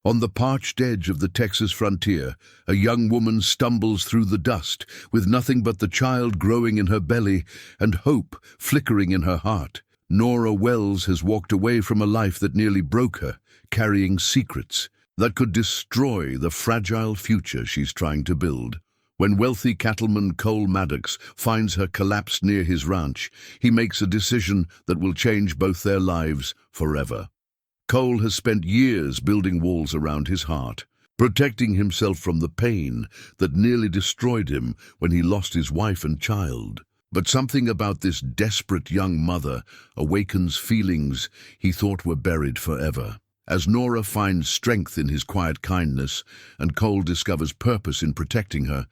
On the parched edge of the Texas frontier, a young woman stumbles through the dust, with nothing but the child growing in her belly and hope flickering in her heart. Norah Wells has walked away from a life that nearly broke her, carrying secrets that could destroy the fragile future she's trying to build. When wealthy cattleman Cole Maddox finds her collapsed near his ranch, he makes a decision that will change both their lives forever. Cole has spent years building walls around his heart, protecting himself from the pain that nearly destroyed him when he lost his wife and child. But something about this desperate young mother awakens feelings he thought were buried forever. As Norah finds strength in his quiet kindness and Cole discovers purpose in protecting her,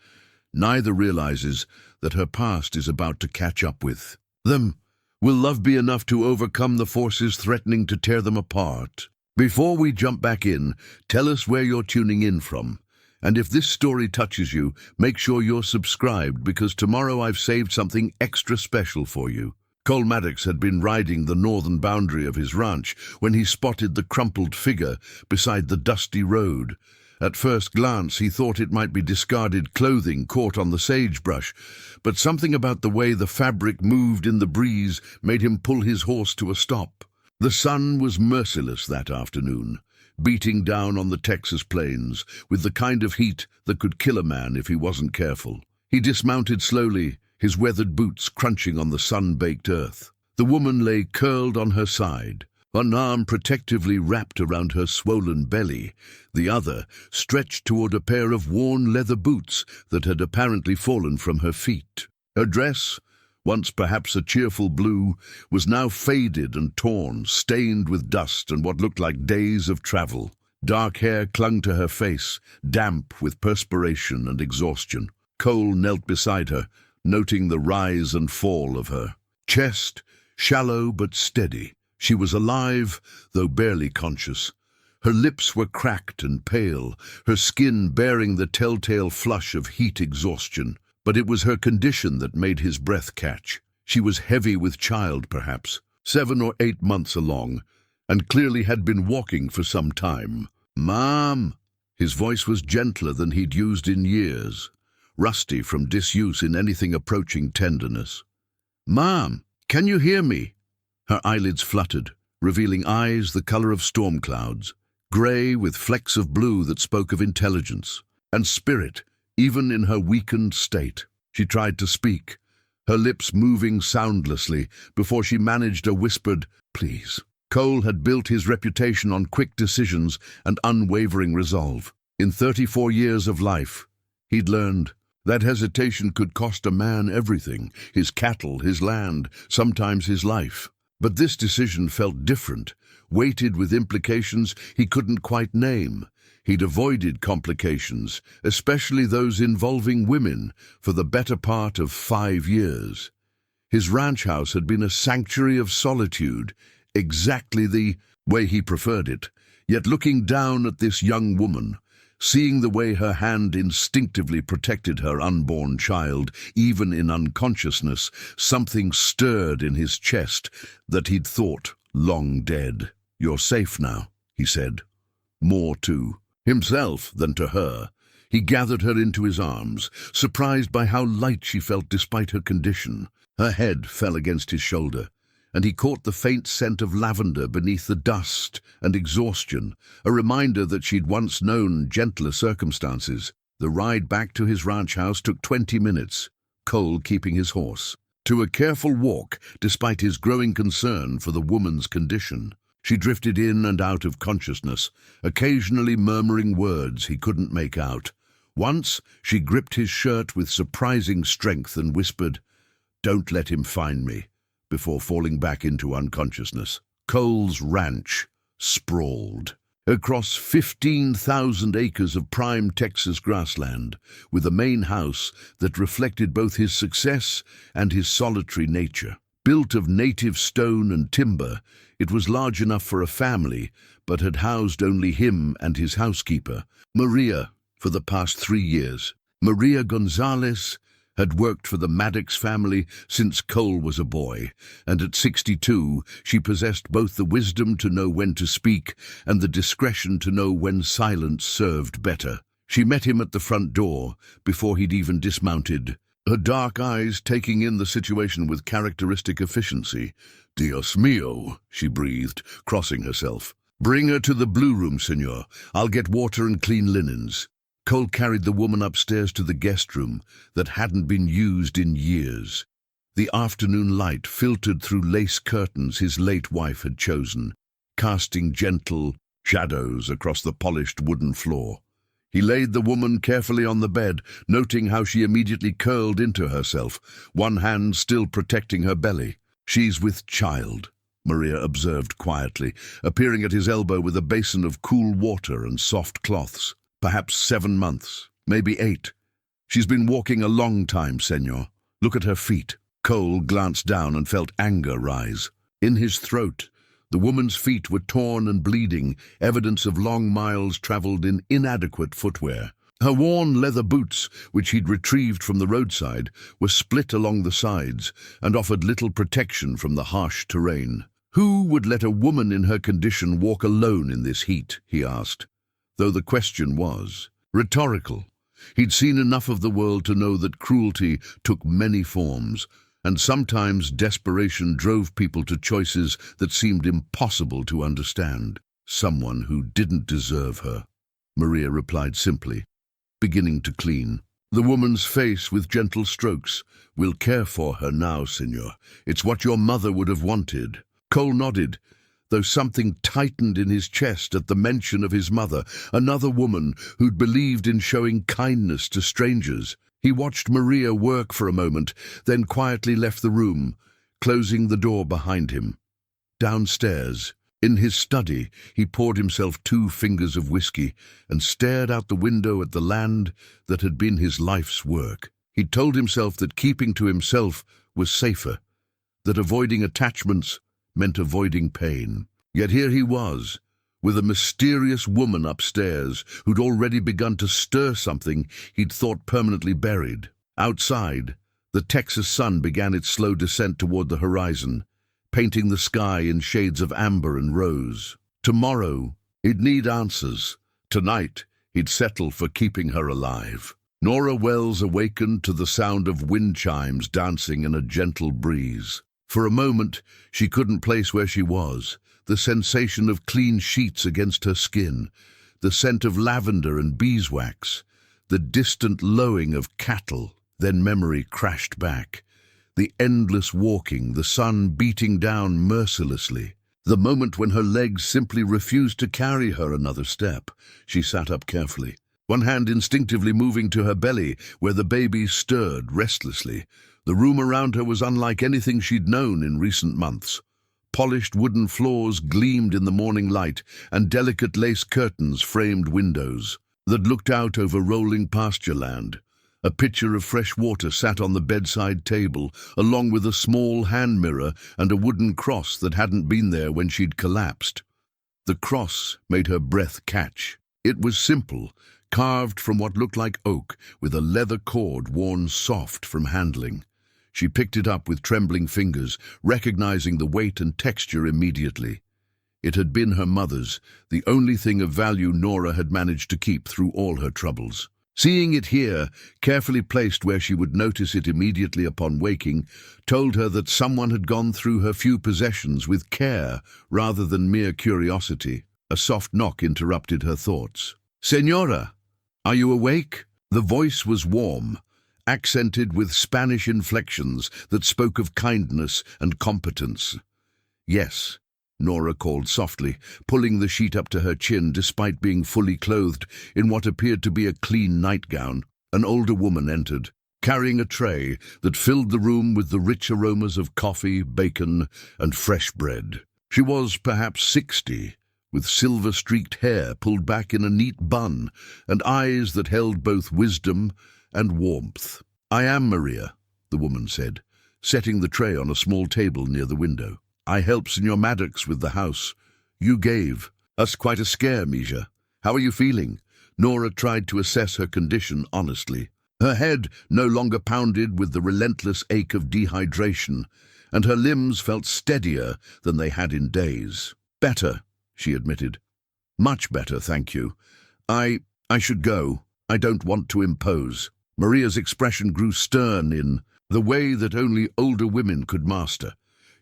neither realizes that her past is about to catch up with them. Will love be enough to overcome the forces threatening to tear them apart? Before we jump back in, tell us where you're tuning in from. And if this story touches you, make sure you're subscribed, because tomorrow I've saved something extra special for you. Cole Maddox had been riding the northern boundary of his ranch when he spotted the crumpled figure beside the dusty road. At first glance, he thought it might be discarded clothing caught on the sagebrush, but something about the way the fabric moved in the breeze made him pull his horse to a stop. The sun was merciless that afternoon, beating down on the Texas plains with the kind of heat that could kill a man if he wasn't careful. He dismounted slowly, his weathered boots crunching on the sun-baked earth. The woman lay curled on her side, one arm protectively wrapped around her swollen belly, the other stretched toward a pair of worn leather boots that had apparently fallen from her feet. Her dress, once perhaps a cheerful blue, was now faded and torn, stained with dust and what looked like days of travel. Dark hair clung to her face, damp with perspiration and exhaustion. Cole knelt beside her, noting the rise and fall of her chest, shallow but steady. She was alive, though barely conscious. Her lips were cracked and pale, her skin bearing the telltale flush of heat exhaustion. But it was her condition that made his breath catch. She was heavy with child, perhaps 7 or 8 months along, and clearly had been walking for some time. "Mom!" His voice was gentler than he'd used in years, rusty from disuse in anything approaching tenderness. "Mom, can you hear me?" Her eyelids fluttered, revealing eyes the color of storm clouds, gray with flecks of blue that spoke of intelligence and spirit, even in her weakened state. She tried to speak, her lips moving soundlessly before she managed a whispered, "Please." Cole had built his reputation on quick decisions and unwavering resolve. In 34 years of life, he'd learned that hesitation could cost a man everything: his cattle, his land, sometimes his life. But this decision felt different, weighted with implications he couldn't quite name. He'd avoided complications, especially those involving women, for the better part of 5 years. His ranch house had been a sanctuary of solitude, exactly the way he preferred it. Yet looking down at this young woman, seeing the way her hand instinctively protected her unborn child, even in unconsciousness, something stirred in his chest that he'd thought long dead. "You're safe now," he said. More to himself than to her. He gathered her into his arms, surprised by how light she felt despite her condition. Her head fell against his shoulder, and he caught the faint scent of lavender beneath the dust and exhaustion, a reminder that she'd once known gentler circumstances. The ride back to his ranch house took 20 minutes, Cole keeping his horse to a careful walk despite his growing concern for the woman's condition. She drifted in and out of consciousness, occasionally murmuring words he couldn't make out. Once she gripped his shirt with surprising strength and whispered, "Don't let him find me," before falling back into unconsciousness. Cole's ranch sprawled across 15,000 acres of prime Texas grassland, with a main house that reflected both his success and his solitary nature. Built of native stone and timber, it was large enough for a family, but had housed only him and his housekeeper, Maria, for the past 3 years. Maria Gonzalez had worked for the Maddox family since Cole was a boy, and at 62 she possessed both the wisdom to know when to speak and the discretion to know when silence served better. She met him at the front door before he'd even dismounted, her dark eyes taking in the situation with characteristic efficiency. "Dios mio," she breathed, crossing herself. "Bring her to the blue room, senor. I'll get water and clean linens." Cole carried the woman upstairs to the guest room that hadn't been used in years. The afternoon light filtered through lace curtains his late wife had chosen, casting gentle shadows across the polished wooden floor. He laid the woman carefully on the bed, noting how she immediately curled into herself, one hand still protecting her belly. "She's with child," Maria observed quietly, appearing at his elbow with a basin of cool water and soft cloths. "Perhaps 7 months, maybe 8. She's been walking a long time, senor. Look at her feet." Cole glanced down and felt anger rise. In his throat, the woman's feet were torn and bleeding, evidence of long miles traveled in inadequate footwear. Her worn leather boots, which he'd retrieved from the roadside, were split along the sides and offered little protection from the harsh terrain. Who would let a woman in her condition walk alone in this heat, he asked, though the question was rhetorical. He'd seen enough of the world to know that cruelty took many forms, and sometimes desperation drove people to choices that seemed impossible to understand. "Someone who didn't deserve her," Maria replied simply, beginning to clean the woman's face with gentle strokes. "We'll care for her now, senor. It's what your mother would have wanted." Cole nodded, though something tightened in his chest at the mention of his mother, another woman who'd believed in showing kindness to strangers. He watched Maria work for a moment, then quietly left the room, closing the door behind him. Downstairs, in his study, he poured himself 2 fingers of whiskey and stared out the window at the land that had been his life's work. He told himself that keeping to himself was safer, that avoiding attachments meant avoiding pain. Yet here he was, with a mysterious woman upstairs who'd already begun to stir something he'd thought permanently buried. Outside, the Texas sun began its slow descent toward the horizon, painting the sky in shades of amber and rose. Tomorrow, he'd need answers. Tonight, he'd settle for keeping her alive. Norah Wells awakened to the sound of wind chimes dancing in a gentle breeze. For a moment, she couldn't place where she was. The sensation of clean sheets against her skin, the scent of lavender and beeswax, the distant lowing of cattle. Then memory crashed back. The endless walking, the sun beating down mercilessly. The moment when her legs simply refused to carry her another step. She sat up carefully, one hand instinctively moving to her belly, where the baby stirred restlessly. The room around her was unlike anything she'd known in recent months. Polished wooden floors gleamed in the morning light, and delicate lace curtains framed windows that looked out over rolling pasture land. A pitcher of fresh water sat on the bedside table, along with a small hand mirror and a wooden cross that hadn't been there when she'd collapsed. The cross made her breath catch. It was simple, carved from what looked like oak, with a leather cord worn soft from handling. She picked it up with trembling fingers, recognizing the weight and texture immediately. It had been her mother's, the only thing of value Norah had managed to keep through all her troubles. Seeing it here, carefully placed where she would notice it immediately upon waking, told her that someone had gone through her few possessions with care rather than mere curiosity. A soft knock interrupted her thoughts. "Señora, are you awake?" The voice was warm, accented with Spanish inflections that spoke of kindness and competence. "Yes," Norah called softly, pulling the sheet up to her chin despite being fully clothed in what appeared to be a clean nightgown. An older woman entered, carrying a tray that filled the room with the rich aromas of coffee, bacon, and fresh bread. She was perhaps 60, with silver-streaked hair pulled back in a neat bun and eyes that held both wisdom and warmth. "I am Maria," the woman said, setting the tray on a small table near the window. "I helped Senor Maddox with the house. You gave us quite a scare, Misha. How are you feeling?" Norah tried to assess her condition honestly. Her head no longer pounded with the relentless ache of dehydration, and her limbs felt steadier than they had in days. "Better," she admitted. "Much better, thank you. I should go. I don't want to impose." Maria's expression grew stern in the way that only older women could master.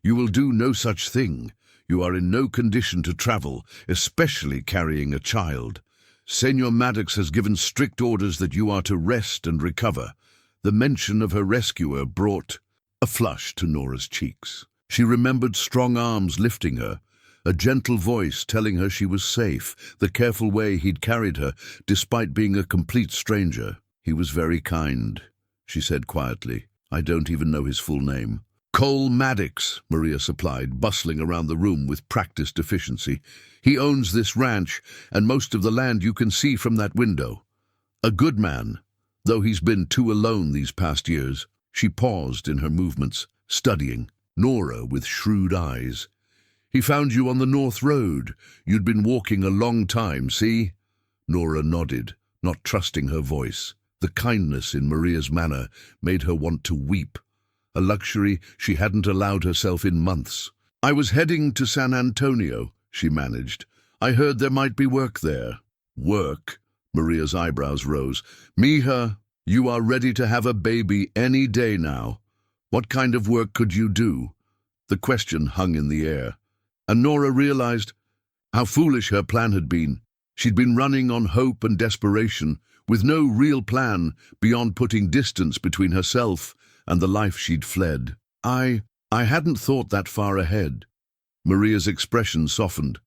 "You will do no such thing. You are in no condition to travel, especially carrying a child. Senor Maddox has given strict orders that you are to rest and recover." The mention of her rescuer brought a flush to Norah's cheeks. She remembered strong arms lifting her, a gentle voice telling her she was safe, the careful way he'd carried her, despite being a complete stranger. "He was very kind," she said quietly. "I don't even know his full name." "Cole Maddox," Maria supplied, bustling around the room with practiced efficiency. "He owns this ranch and most of the land you can see from that window. A good man, though he's been too alone these past years." She paused in her movements, studying Norah with shrewd eyes. "He found you on the North Road. You'd been walking a long time, see?" Norah nodded, not trusting her voice. The kindness in Maria's manner made her want to weep, a luxury she hadn't allowed herself in months. "I was heading to San Antonio," she managed. "I heard there might be work there." "Work?" Maria's eyebrows rose. "Mija, you are ready to have a baby any day now. What kind of work could you do?" The question hung in the air, and Norah realized how foolish her plan had been. She'd been running on hope and desperation, with no real plan beyond putting distance between herself and the life she'd fled. I hadn't thought that far ahead." Maria's expression softened.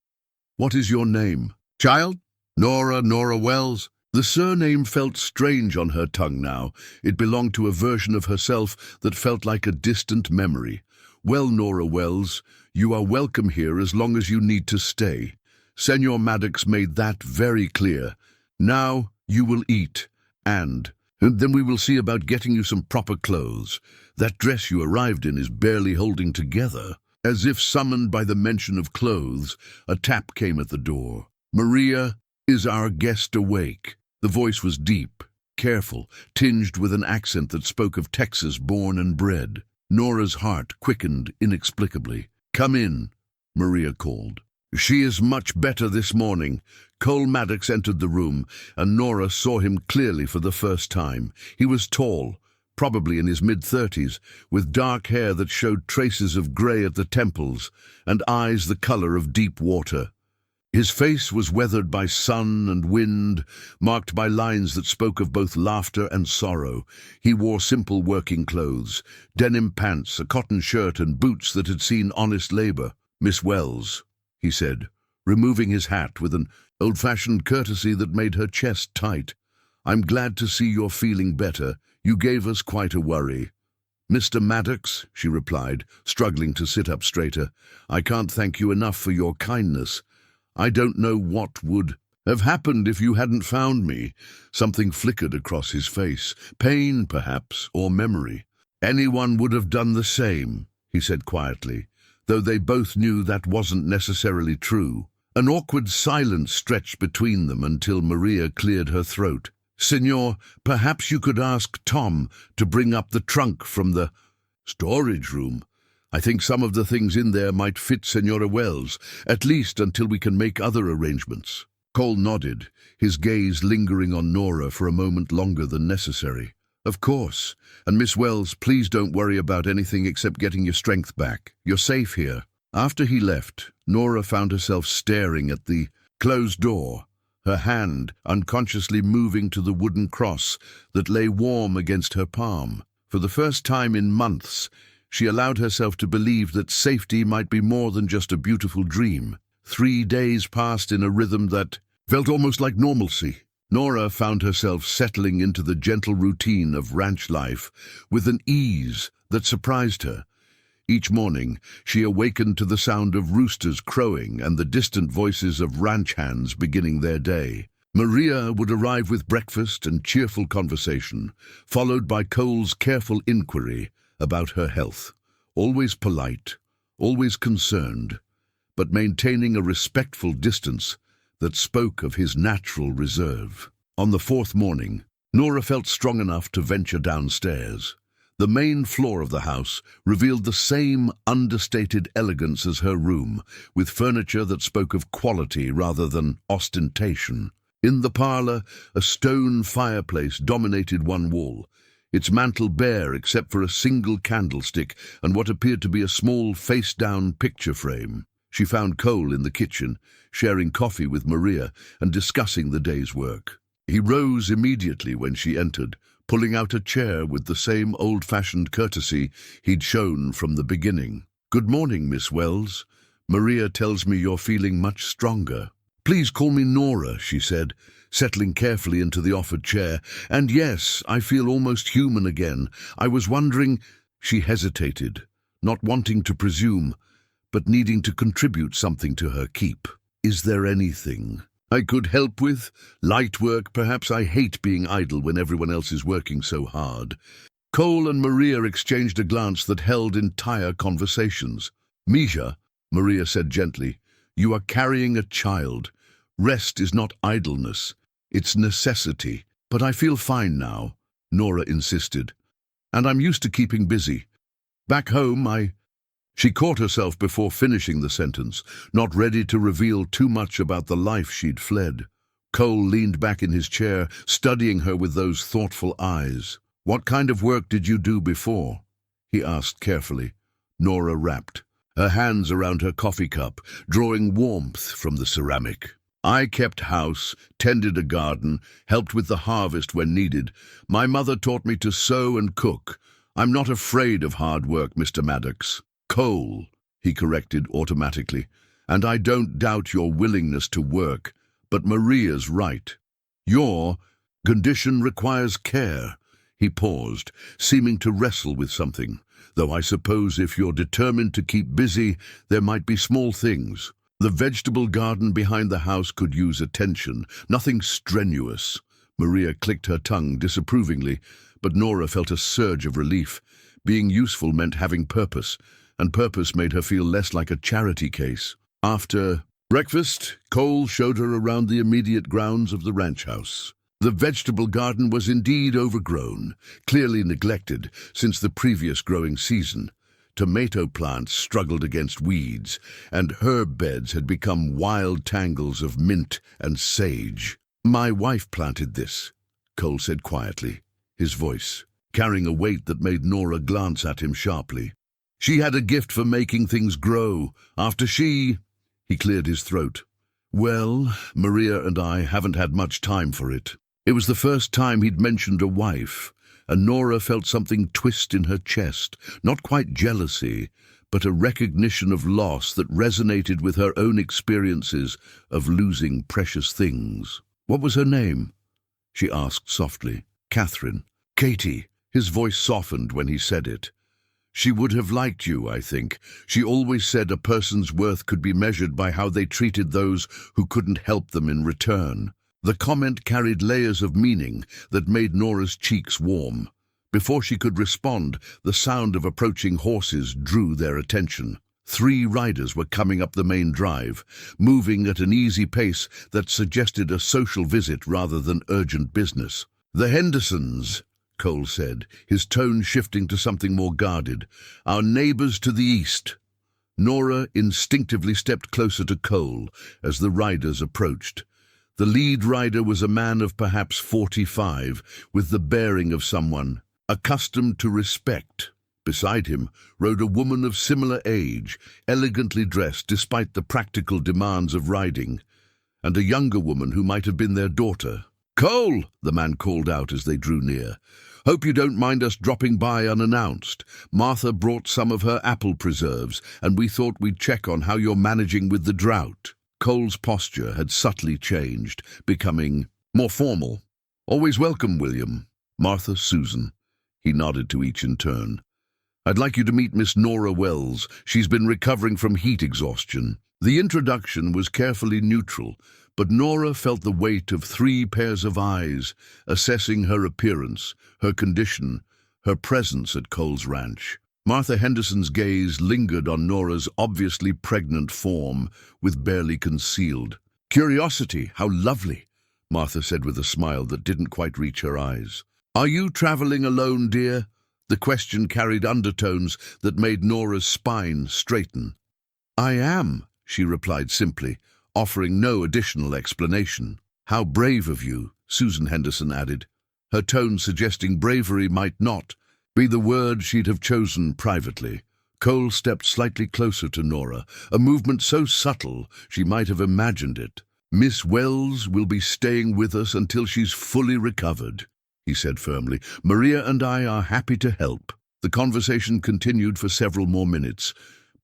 "What is your name?" "Child? Norah Wells." The surname felt strange on her tongue now. It belonged to a version of herself that felt like a distant memory. "Well, Norah Wells, you are welcome here as long as you need to stay. Senor Maddox made that very clear. Now you will eat, and then we will see about getting you some proper clothes. That dress you arrived in is barely holding together." As if summoned by the mention of clothes, a tap came at the door. "Maria, is our guest awake?" The voice was deep, careful, tinged with an accent that spoke of Texas born and bred. Norah's heart quickened inexplicably. "Come in," Maria called. "She is much better this morning." Cole Maddox entered the room, and Norah saw him clearly for the first time. He was tall, probably in his mid-30s, with dark hair that showed traces of grey at the temples, and eyes the colour of deep water. His face was weathered by sun and wind, marked by lines that spoke of both laughter and sorrow. He wore simple working clothes, denim pants, a cotton shirt, and boots that had seen honest labour. "Miss Wells," he said, removing his hat with an old-fashioned courtesy that made her chest tight. "I'm glad to see you're feeling better. You gave us quite a worry." "Mr. Maddox," she replied, struggling to sit up straighter, "I can't thank you enough for your kindness. I don't know what would have happened if you hadn't found me." Something flickered across his face. Pain, perhaps, or memory. "Anyone would have done the same," he said quietly, though they both knew that wasn't necessarily true. An awkward silence stretched between them until Maria cleared her throat. "Senor, perhaps you could ask Tom to bring up the trunk from the storage room. I think some of the things in there might fit Senora Wells, at least until we can make other arrangements." Cole nodded, his gaze lingering on Norah for a moment longer than necessary. "Of course. And Miss Wells, please don't worry about anything except getting your strength back. You're safe here." After he left, Norah found herself staring at the closed door, her hand unconsciously moving to the wooden cross that lay warm against her palm. For the first time in months, she allowed herself to believe that safety might be more than just a beautiful dream. 3 days passed in a rhythm that felt almost like normalcy. Norah found herself settling into the gentle routine of ranch life with an ease that surprised her. Each morning, she awakened to the sound of roosters crowing and the distant voices of ranch hands beginning their day. Maria would arrive with breakfast and cheerful conversation, followed by Cole's careful inquiry about her health. Always polite, always concerned, but maintaining a respectful distance that spoke of his natural reserve. On the 4th morning, Norah felt strong enough to venture downstairs. The main floor of the house revealed the same understated elegance as her room, with furniture that spoke of quality rather than ostentation. In the parlour, a stone fireplace dominated one wall, its mantel bare except for a single candlestick and what appeared to be a small face-down picture frame. She found Cole in the kitchen, sharing coffee with Maria and discussing the day's work. He rose immediately when she entered, pulling out a chair with the same old-fashioned courtesy he'd shown from the beginning. "Good morning, Miss Wells. Maria tells me you're feeling much stronger." "Please call me Norah," she said, settling carefully into the offered chair. "And yes, I feel almost human again. I was wondering—" She hesitated, not wanting to presume, but needing to contribute something to her keep. "Is there anything I could help with? Light work, perhaps? I hate being idle when everyone else is working so hard." Cole and Maria exchanged a glance that held entire conversations. "Misha," Maria said gently, "you are carrying a child. Rest is not idleness, it's necessity." "But I feel fine now," Norah insisted. "And I'm used to keeping busy. Back home, She caught herself before finishing the sentence, not ready to reveal too much about the life she'd fled. Cole leaned back in his chair, studying her with those thoughtful eyes. "What kind of work did you do before?" he asked carefully. Norah rapped, her hands around her coffee cup, drawing warmth from the ceramic. "I kept house, tended a garden, helped with the harvest when needed. My mother taught me to sew and cook. I'm not afraid of hard work, Mr. Maddox." "Cole," he corrected automatically, "and I don't doubt your willingness to work, but Maria's right. Your condition requires care." He paused, seeming to wrestle with something, "though I suppose if you're determined to keep busy, there might be small things. The vegetable garden behind the house could use attention, nothing strenuous." Maria clicked her tongue disapprovingly, but Norah felt a surge of relief. Being useful meant having purpose, and purpose made her feel less like a charity case. After breakfast, Cole showed her around the immediate grounds of the ranch house. The vegetable garden was indeed overgrown, clearly neglected since the previous growing season. Tomato plants struggled against weeds, and herb beds had become wild tangles of mint and sage. "My wife planted this," Cole said quietly, his voice carrying a weight that made Norah glance at him sharply. "She had a gift for making things grow. After she—" He cleared his throat. "Well, Maria and I haven't had much time for it." It was the first time he'd mentioned a wife, and Norah felt something twist in her chest, not quite jealousy, but a recognition of loss that resonated with her own experiences of losing precious things. "What was her name?" she asked softly. "Catherine." "Katie." His voice softened when he said it. "She would have liked you, I think. She always said a person's worth could be measured by how they treated those who couldn't help them in return." The comment carried layers of meaning that made Norah's cheeks warm. Before she could respond, the sound of approaching horses drew their attention. 3 riders were coming up the main drive, moving at an easy pace that suggested a social visit rather than urgent business. "The Hendersons," Cole said, his tone shifting to something more guarded. "Our neighbors to the east." Norah instinctively stepped closer to Cole as the riders approached. The lead rider was a man of perhaps 45, with the bearing of someone accustomed to respect. Beside him rode a woman of similar age, elegantly dressed despite the practical demands of riding, and a younger woman who might have been their daughter. "Cole!" the man called out as they drew near. "Hope you don't mind us dropping by unannounced. Martha brought some of her apple preserves, and we thought we'd check on how you're managing with the drought." Cole's posture had subtly changed, becoming more formal. "Always welcome, William. Martha, Susan." He nodded to each in turn. "I'd like you to meet Miss Norah Wells. She's been recovering from heat exhaustion." The introduction was carefully neutral, but Norah felt the weight of 3 pairs of eyes, assessing her appearance, her condition, her presence at Cole's ranch. Martha Henderson's gaze lingered on Norah's obviously pregnant form, with barely concealed curiosity. "How lovely," Martha said with a smile that didn't quite reach her eyes. "Are you traveling alone, dear?" The question carried undertones that made Norah's spine straighten. "I am," she replied simply, offering no additional explanation. "How brave of you," Susan Henderson added, her tone suggesting bravery might not be the word she'd have chosen privately. Cole stepped slightly closer to Norah, a movement so subtle she might have imagined it. "Miss Wells will be staying with us until she's fully recovered," he said firmly. "Maria and I are happy to help." The conversation continued for several more minutes,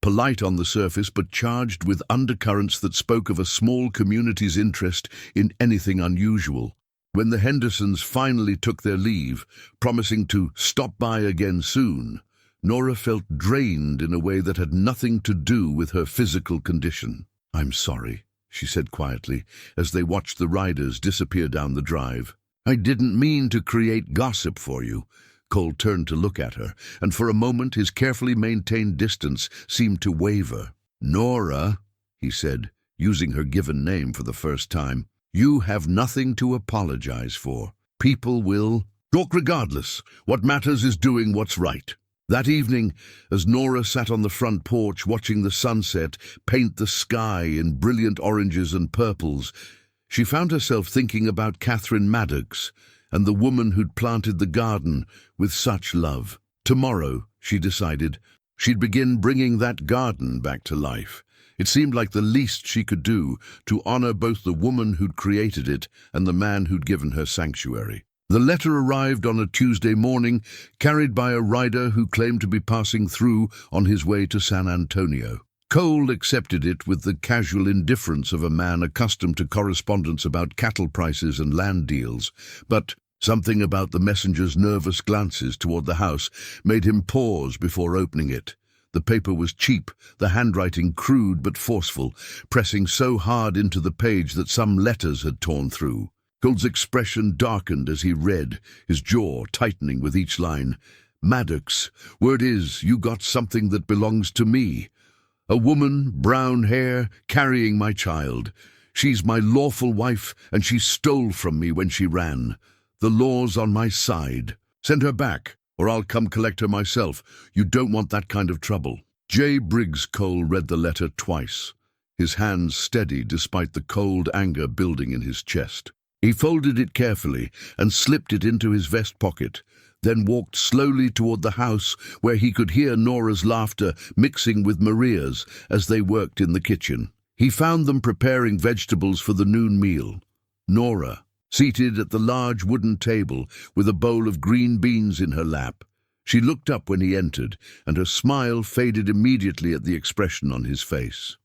polite on the surface but charged with undercurrents that spoke of a small community's interest in anything unusual. When the Hendersons finally took their leave, promising to stop by again soon, Norah felt drained in a way that had nothing to do with her physical condition. "I'm sorry," she said quietly, as they watched the riders disappear down the drive. "I didn't mean to create gossip for you." Cole turned to look at her, and for a moment his carefully maintained distance seemed to waver. "Norah," he said, using her given name for the first time, "you have nothing to apologize for. People will talk regardless. What matters is doing what's right." That evening, as Norah sat on the front porch watching the sunset paint the sky in brilliant oranges and purples, she found herself thinking about Cole Maddox and the woman who'd planted the garden with such love. Tomorrow, she decided, she'd begin bringing that garden back to life. It seemed like the least she could do to honor both the woman who'd created it and the man who'd given her sanctuary. The letter arrived on a Tuesday morning, carried by a rider who claimed to be passing through on his way to San Antonio. Cole accepted it with the casual indifference of a man accustomed to correspondence about cattle prices and land deals, but something about the messenger's nervous glances toward the house made him pause before opening it. The paper was cheap, the handwriting crude but forceful, pressing so hard into the page that some letters had torn through. Cole's expression darkened as he read, his jaw tightening with each line. "Maddox, word is, you got something that belongs to me. A woman, brown hair, carrying my child. She's my lawful wife, and she stole from me when she ran. The law's on my side. Send her back, or I'll come collect her myself. You don't want that kind of trouble." J. Briggs Cole read the letter twice, his hands steady despite the cold anger building in his chest. He folded it carefully and slipped it into his vest pocket, then walked slowly toward the house where he could hear Norah's laughter mixing with Maria's as they worked in the kitchen. He found them preparing vegetables for the noon meal. Norah, seated at the large wooden table with a bowl of green beans in her lap. She looked up when he entered, and her smile faded immediately at the expression on his face.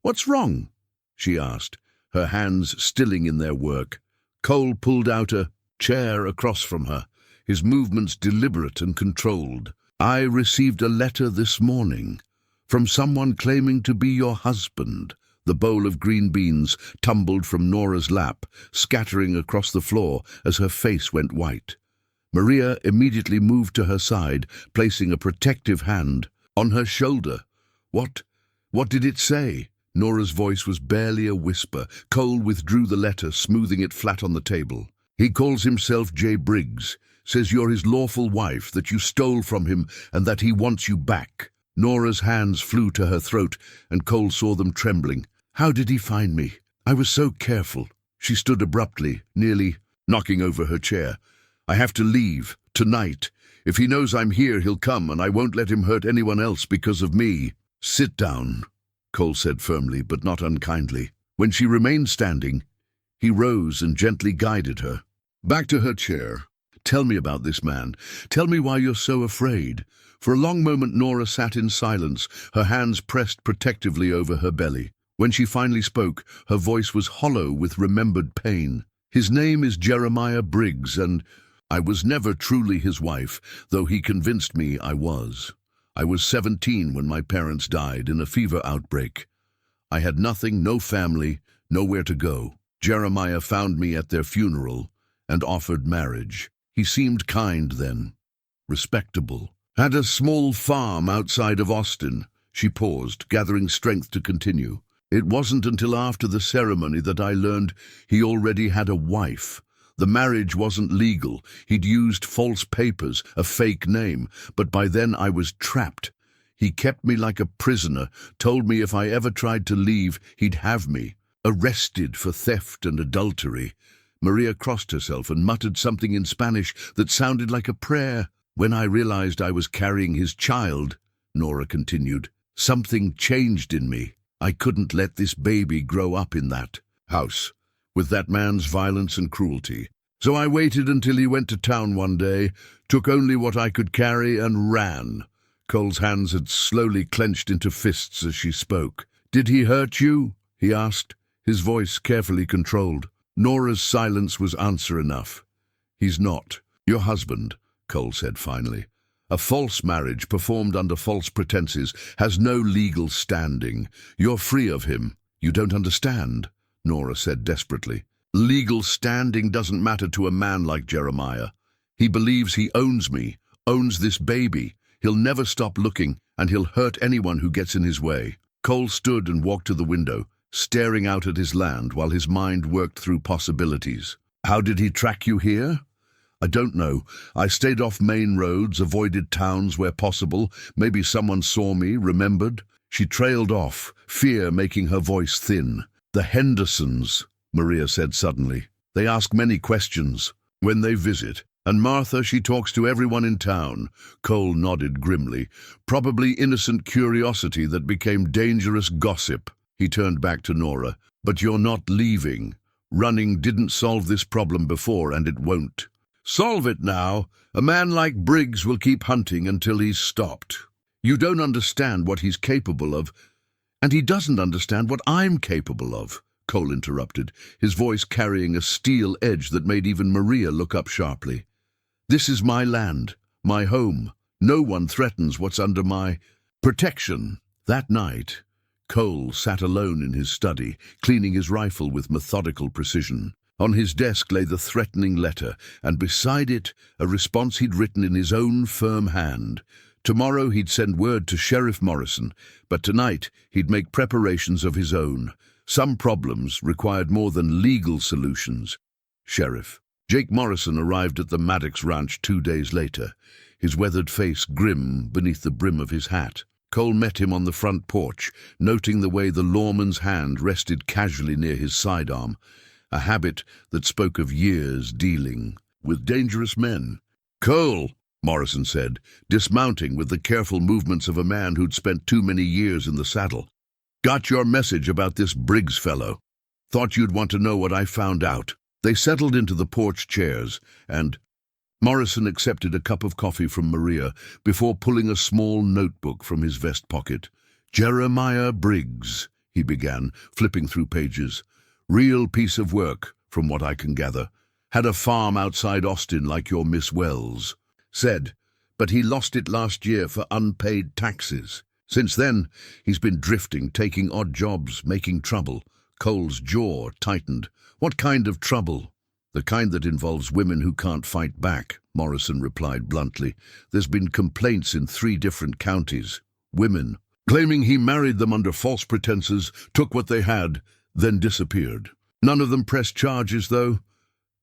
"What's wrong?" she asked, her hands stilling in their work. Cole pulled out a chair across from her, his movements deliberate and controlled. "I received a letter this morning from someone claiming to be your husband." The bowl of green beans tumbled from Norah's lap, scattering across the floor as her face went white. Maria immediately moved to her side, placing a protective hand on her shoulder. What did it say?" Norah's voice was barely a whisper. Cole withdrew the letter, smoothing it flat on the table. "He calls himself J. Briggs, says you're his lawful wife, that you stole from him, and that he wants you back." Norah's hands flew to her throat, and Cole saw them trembling. "How did he find me? I was so careful." She stood abruptly, nearly knocking over her chair. "I have to leave, tonight. If he knows I'm here, he'll come, and I won't let him hurt anyone else because of me." "Sit down," Cole said firmly, but not unkindly. When she remained standing, he rose and gently guided her back to her chair. "Tell me about this man. Tell me why you're so afraid." For a long moment Norah sat in silence, her hands pressed protectively over her belly. When she finally spoke, her voice was hollow with remembered pain. "His name is Jeremiah Briggs, and I was never truly his wife, though he convinced me I was. I was 17 when my parents died in a fever outbreak. I had nothing, no family, nowhere to go. Jeremiah found me at their funeral and offered marriage. He seemed kind then, respectable. Had a small farm outside of Austin." She paused, gathering strength to continue. It wasn't until after the ceremony that I learned he already had a wife. The marriage wasn't legal. He'd used false papers, a fake name, but by then I was trapped. He kept me like a prisoner, told me if I ever tried to leave, he'd have me. Arrested for theft and adultery. Maria crossed herself and muttered something in Spanish that sounded like a prayer. When I realized I was carrying his child, Norah continued, something changed in me. I couldn't let this baby grow up in that house, with that man's violence and cruelty. So I waited until he went to town one day, took only what I could carry and ran. Cole's hands had slowly clenched into fists as she spoke. Did he hurt you? He asked, his voice carefully controlled. Norah's silence was answer enough. He's not your husband, Cole said finally. A false marriage performed under false pretenses has no legal standing. You're free of him. You don't understand, Norah said desperately. Legal standing doesn't matter to a man like Jeremiah. He believes he owns me, owns this baby. He'll never stop looking, and he'll hurt anyone who gets in his way. Cole stood and walked to the window, staring out at his land while his mind worked through possibilities. How did he track you here? I don't know. I stayed off main roads, avoided towns where possible. Maybe someone saw me, remembered. She trailed off, fear making her voice thin. The Hendersons, Maria said suddenly. They ask many questions when they visit. And Martha, she talks to everyone in town. Cole nodded grimly. Probably innocent curiosity that became dangerous gossip. He turned back to Norah. But you're not leaving. Running didn't solve this problem before, and it won't. Solve it now. A man like Briggs will keep hunting until he's stopped. You don't understand what he's capable of, and he doesn't understand what I'm capable of, Cole interrupted, his voice carrying a steel edge that made even Maria look up sharply. This is my land, my home. No one threatens what's under my protection. That night, Cole sat alone in his study, cleaning his rifle with methodical precision. On his desk lay the threatening letter, and beside it, a response he'd written in his own firm hand. Tomorrow he'd send word to Sheriff Morrison, but tonight he'd make preparations of his own. Some problems required more than legal solutions. Sheriff. Jake Morrison arrived at the Maddox ranch 2 days later, his weathered face grim beneath the brim of his hat. Cole met him on the front porch, noting the way the lawman's hand rested casually near his sidearm, a habit that spoke of years dealing with dangerous men. Cole, Morrison said, dismounting with the careful movements of a man who'd spent too many years in the saddle. Got your message about this Briggs fellow. Thought you'd want to know what I found out. They settled into the porch chairs, and Morrison accepted a cup of coffee from Maria before pulling a small notebook from his vest pocket. Jeremiah Briggs, he began, flipping through pages. Real piece of work, from what I can gather. Had a farm outside Austin like your Miss Wells. Said, but he lost it last year for unpaid taxes. Since then, he's been drifting, taking odd jobs, making trouble. Cole's jaw tightened. What kind of trouble? The kind that involves women who can't fight back, Morrison replied bluntly. There's been complaints in 3 different counties. Women, claiming he married them under false pretenses, took what they had, then disappeared. None of them pressed charges, though.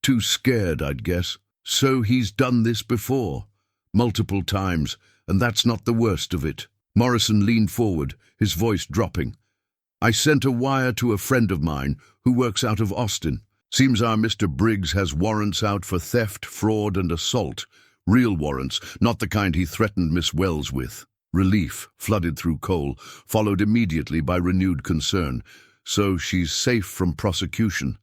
Too scared, I'd guess. So he's done this before. Multiple times, and that's not the worst of it. Morrison leaned forward, his voice dropping. I sent a wire to a friend of mine who works out of Austin. Seems our Mr. Briggs has warrants out for theft, fraud, and assault. Real warrants, not the kind he threatened Miss Wells with. Relief flooded through Cole, followed immediately by renewed concern. So she's safe from prosecution.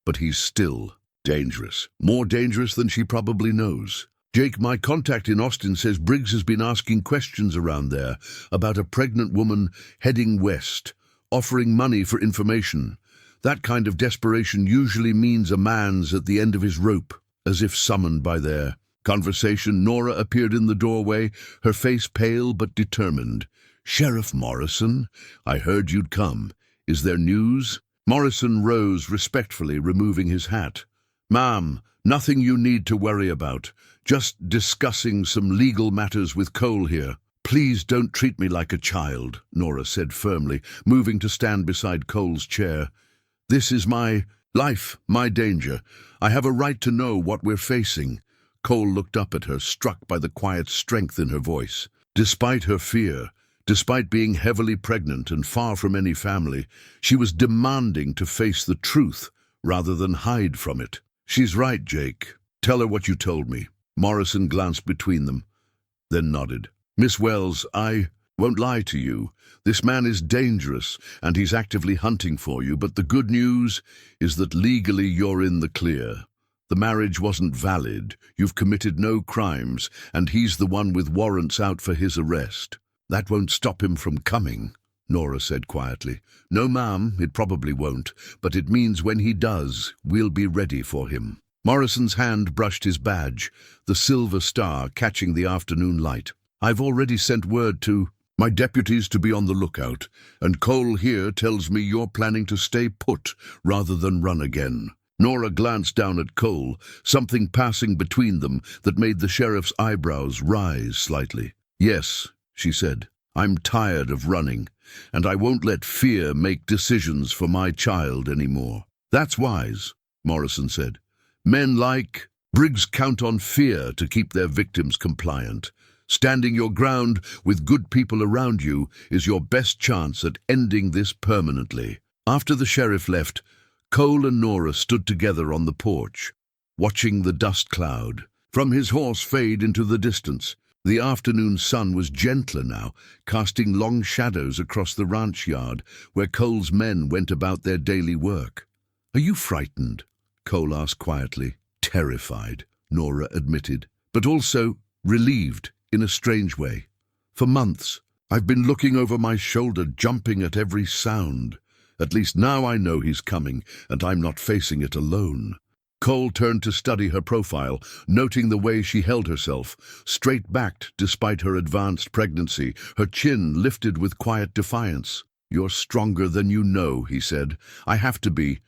But he's still dangerous. More dangerous than she probably knows. Jake, my contact in Austin, says Briggs has been asking questions around there about a pregnant woman heading west, offering money for information. That kind of desperation usually means a man's at the end of his rope, as if summoned by their conversation. Norah appeared in the doorway, her face pale but determined. Sheriff Morrison, I heard you'd come. Is there news? Morrison rose respectfully, removing his hat. Ma'am, nothing you need to worry about. Just discussing some legal matters with Cole here. "Please don't treat me like a child," Norah said firmly, moving to stand beside Cole's chair. "This is my life, my danger. I have a right to know what we're facing." Cole looked up at her, struck by the quiet strength in her voice. Despite her fear, despite being heavily pregnant and far from any family, she was demanding to face the truth rather than hide from it. "She's right, Jake. Tell her what you told me." Morrison glanced between them, then nodded. "Miss Wells, I won't lie to you. This man is dangerous, and he's actively hunting for you, but the good news is that legally you're in the clear. The marriage wasn't valid, you've committed no crimes, and he's the one with warrants out for his arrest. That won't stop him from coming," Norah said quietly. "No, ma'am, it probably won't, but it means when he does, we'll be ready for him." Morrison's hand brushed his badge, the silver star catching the afternoon light. "I've already sent word to my deputies to be on the lookout, and Cole here tells me you're planning to stay put rather than run again." Norah glanced down at Cole, something passing between them that made the sheriff's eyebrows rise slightly. "Yes," she said, "I'm tired of running, and I won't let fear make decisions for my child anymore." "That's wise," Morrison said. "Men like Briggs count on fear to keep their victims compliant. Standing your ground with good people around you is your best chance at ending this permanently." After the sheriff left, Cole and Norah stood together on the porch, watching the dust cloud from his horse fade into the distance. The afternoon sun was gentler now, casting long shadows across the ranch yard where Cole's men went about their daily work. "Are you frightened?" Cole asked quietly. "Terrified," Norah admitted, "but also relieved in a strange way. For months, I've been looking over my shoulder, jumping at every sound. At least now I know he's coming, and I'm not facing it alone." Cole turned to study her profile, noting the way she held herself, straight-backed despite her advanced pregnancy, her chin lifted with quiet defiance. "You're stronger than you know," he said. "I have to be.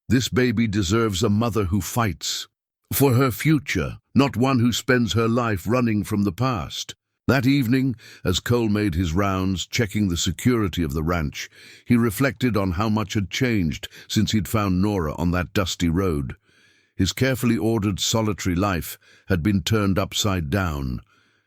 This baby deserves a mother who fights for her future, not one who spends her life running from the past." That evening, as Cole made his rounds, checking the security of the ranch, he reflected on how much had changed since he'd found Norah on that dusty road. His carefully ordered solitary life had been turned upside down,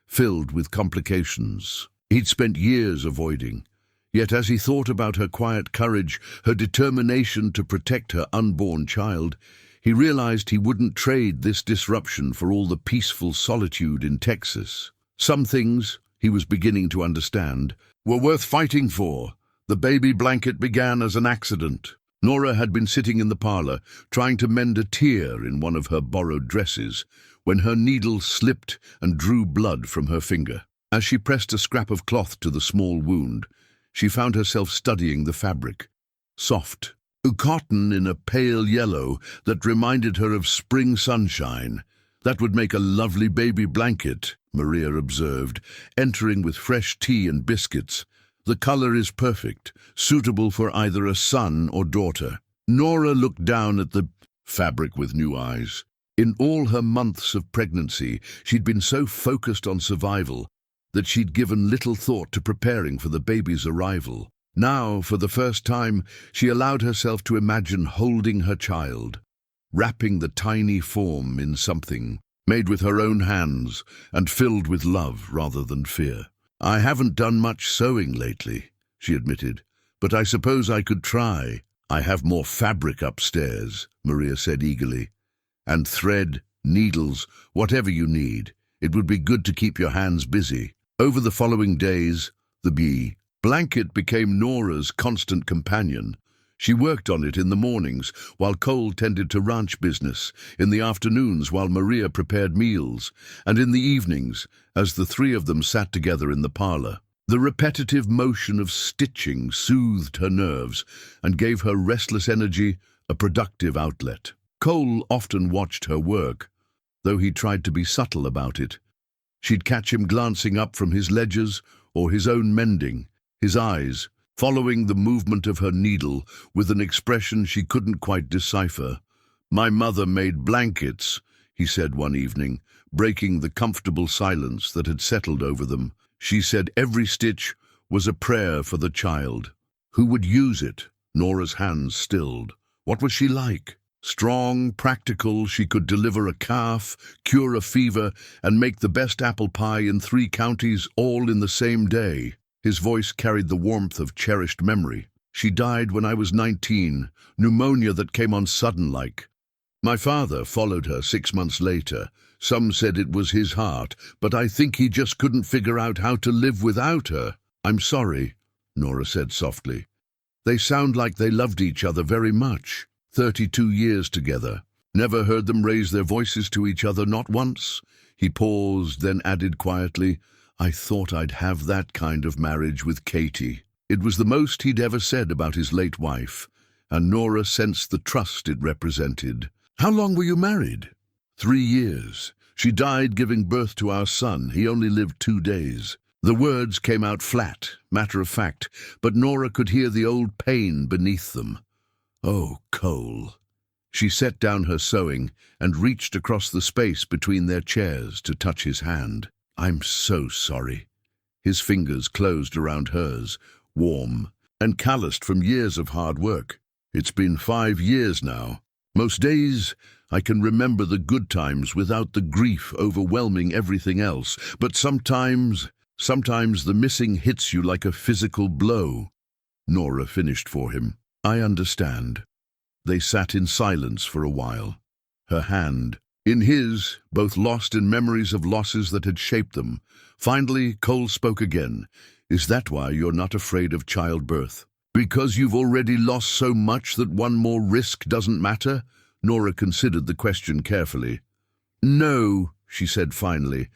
filled with complications he'd spent years avoiding. Yet as he thought about her quiet courage, her determination to protect her unborn child, he realized he wouldn't trade this disruption for all the peaceful solitude in Texas. Some things, he was beginning to understand, were worth fighting for. The baby blanket began as an accident. Norah had been sitting in the parlor, trying to mend a tear in one of her borrowed dresses, when her needle slipped and drew blood from her finger. As she pressed a scrap of cloth to the small wound, she found herself studying the fabric. Soft, cotton in a pale yellow that reminded her of spring sunshine. "That would make a lovely baby blanket," Maria observed, entering with fresh tea and biscuits. "The color is perfect, suitable for either a son or daughter." Norah looked down at the fabric with new eyes. In all her months of pregnancy, she'd been so focused on survival that she'd given little thought to preparing for the baby's arrival. Now, for the first time, she allowed herself to imagine holding her child, wrapping the tiny form in something made with her own hands and filled with love rather than fear. "I haven't done much sewing lately," she admitted, "but I suppose I could try." "I have more fabric upstairs," Maria said eagerly. "And thread, needles, whatever you need. It would be good to keep your hands busy." Over the following days, the blanket became Norah's constant companion. She worked on it in the mornings while Cole tended to ranch business, in the afternoons while Maria prepared meals, and in the evenings as the three of them sat together in the parlor. The repetitive motion of stitching soothed her nerves and gave her restless energy a productive outlet. Cole often watched her work, though he tried to be subtle about it. She'd catch him glancing up from his ledgers or his own mending, his eyes following the movement of her needle with an expression she couldn't quite decipher. "My mother made blankets," he said one evening, breaking the comfortable silence that had settled over them. She said every stitch was a prayer for the child. Who would use it? Norah's hands stilled. What was she like? Strong, practical, she could deliver a calf, cure a fever, and make the best apple pie in 3 counties all in the same day. His voice carried the warmth of cherished memory. She died when I was 19, pneumonia that came on sudden like. My father followed her 6 months later. Some said it was his heart, but I think he just couldn't figure out how to live without her. I'm sorry, Norah said softly. They sound like they loved each other very much. 32 years together. Never heard them raise their voices to each other, not once. He paused, then added quietly, I thought I'd have that kind of marriage with Katie. It was the most he'd ever said about his late wife, and Norah sensed the trust it represented. How long were you married? 3 years. She died giving birth to our son. He only lived 2 days. The words came out flat, matter of fact, but Norah could hear the old pain beneath them. Oh, Cole. She set down her sewing and reached across the space between their chairs to touch his hand. I'm so sorry. His fingers closed around hers, warm and calloused from years of hard work. It's been 5 years now. Most days I can remember the good times without the grief overwhelming everything else, but sometimes the missing hits you like a physical blow. Norah finished for him. I understand. They sat in silence for a while, her hand in his, both lost in memories of losses that had shaped them. Finally, Cole spoke again. Is that why you're not afraid of childbirth? Because you've already lost so much that one more risk doesn't matter? Norah considered the question carefully. No, she said finally.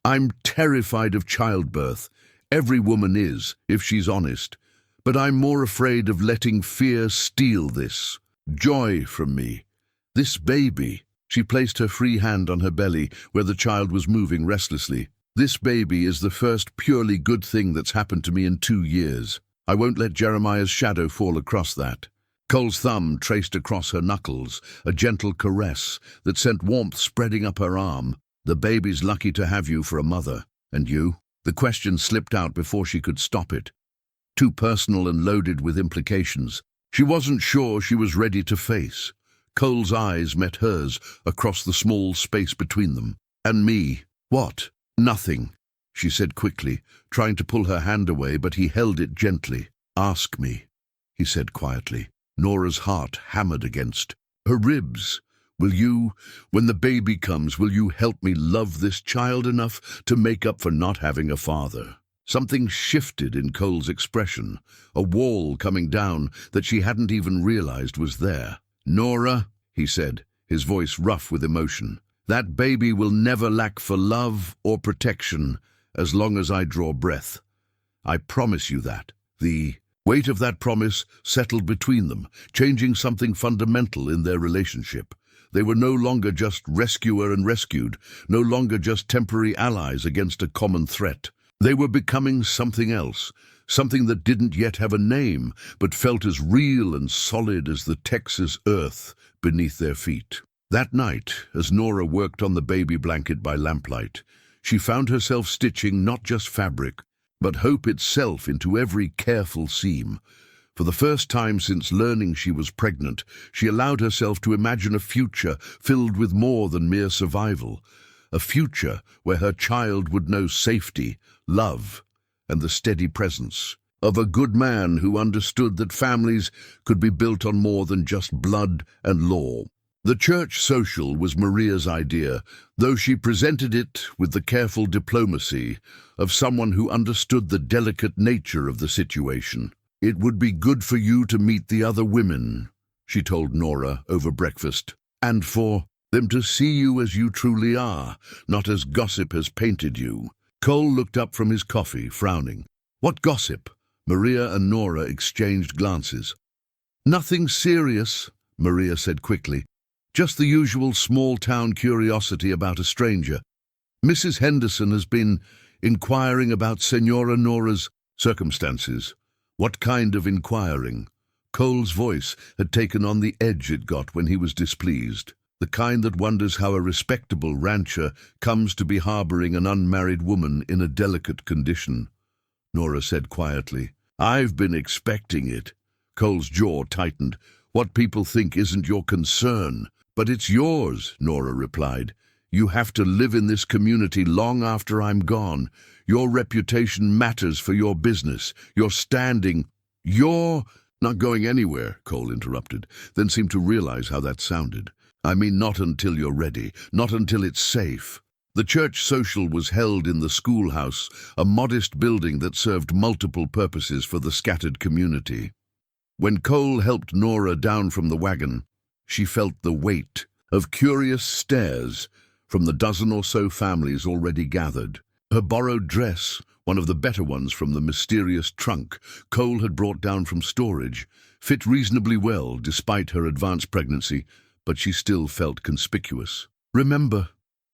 I'm terrified of childbirth. Every woman is, if she's honest. But I'm more afraid of letting fear steal this joy from me. This baby. She placed her free hand on her belly, where the child was moving restlessly. This baby is the first purely good thing that's happened to me in 2 years. I won't let Jeremiah's shadow fall across that. Cole's thumb traced across her knuckles, a gentle caress that sent warmth spreading up her arm. The baby's lucky to have you for a mother. And you? The question slipped out before she could stop it. Too personal and loaded with implications. She wasn't sure she was ready to face. Cole's eyes met hers across the small space between them. And me? What? Nothing, she said quickly, trying to pull her hand away, but he held it gently. Ask me, he said quietly. Norah's heart hammered against her ribs. Will you, when the baby comes, will you help me love this child enough to make up for not having a father? Something shifted in Cole's expression, a wall coming down that she hadn't even realized was there. Norah, he said, his voice rough with emotion, that baby will never lack for love or protection as long as I draw breath. I promise you that. The weight of that promise settled between them, changing something fundamental in their relationship. They were no longer just rescuer and rescued, no longer just temporary allies against a common threat. They were becoming something else, something that didn't yet have a name, but felt as real and solid as the Texas earth beneath their feet. That night, as Norah worked on the baby blanket by lamplight, she found herself stitching not just fabric, but hope itself into every careful seam. For the first time since learning she was pregnant, she allowed herself to imagine a future filled with more than mere survival, a future where her child would know safety, love, and the steady presence of a good man who understood that families could be built on more than just blood and law. The church social was Maria's idea, though she presented it with the careful diplomacy of someone who understood the delicate nature of the situation. It would be good for you to meet the other women, she told Norah over breakfast, and for them to see you as you truly are, not as gossip has painted you. Cole looked up from his coffee, frowning. What gossip? Maria and Norah exchanged glances. Nothing serious, Maria said quickly. Just the usual small-town curiosity about a stranger. Mrs. Henderson has been inquiring about Senora Norah's circumstances. What kind of inquiring? Cole's voice had taken on the edge it got when he was displeased. The kind that wonders how a respectable rancher comes to be harboring an unmarried woman in a delicate condition. Norah said quietly. I've been expecting it. Cole's jaw tightened. What people think isn't your concern. But it's yours, Norah replied. You have to live in this community long after I'm gone. Your reputation matters for your business. Your standing. You're not going anywhere, Cole interrupted, then seemed to realize how that sounded. I mean, not until you're ready, not until it's safe. The church social was held in the schoolhouse, a modest building that served multiple purposes for the scattered community. When Cole helped Norah down from the wagon, she felt the weight of curious stares from the dozen or so families already gathered. Her borrowed dress, one of the better ones from the mysterious trunk Cole had brought down from storage, fit reasonably well despite her advanced pregnancy, but she still felt conspicuous. Remember,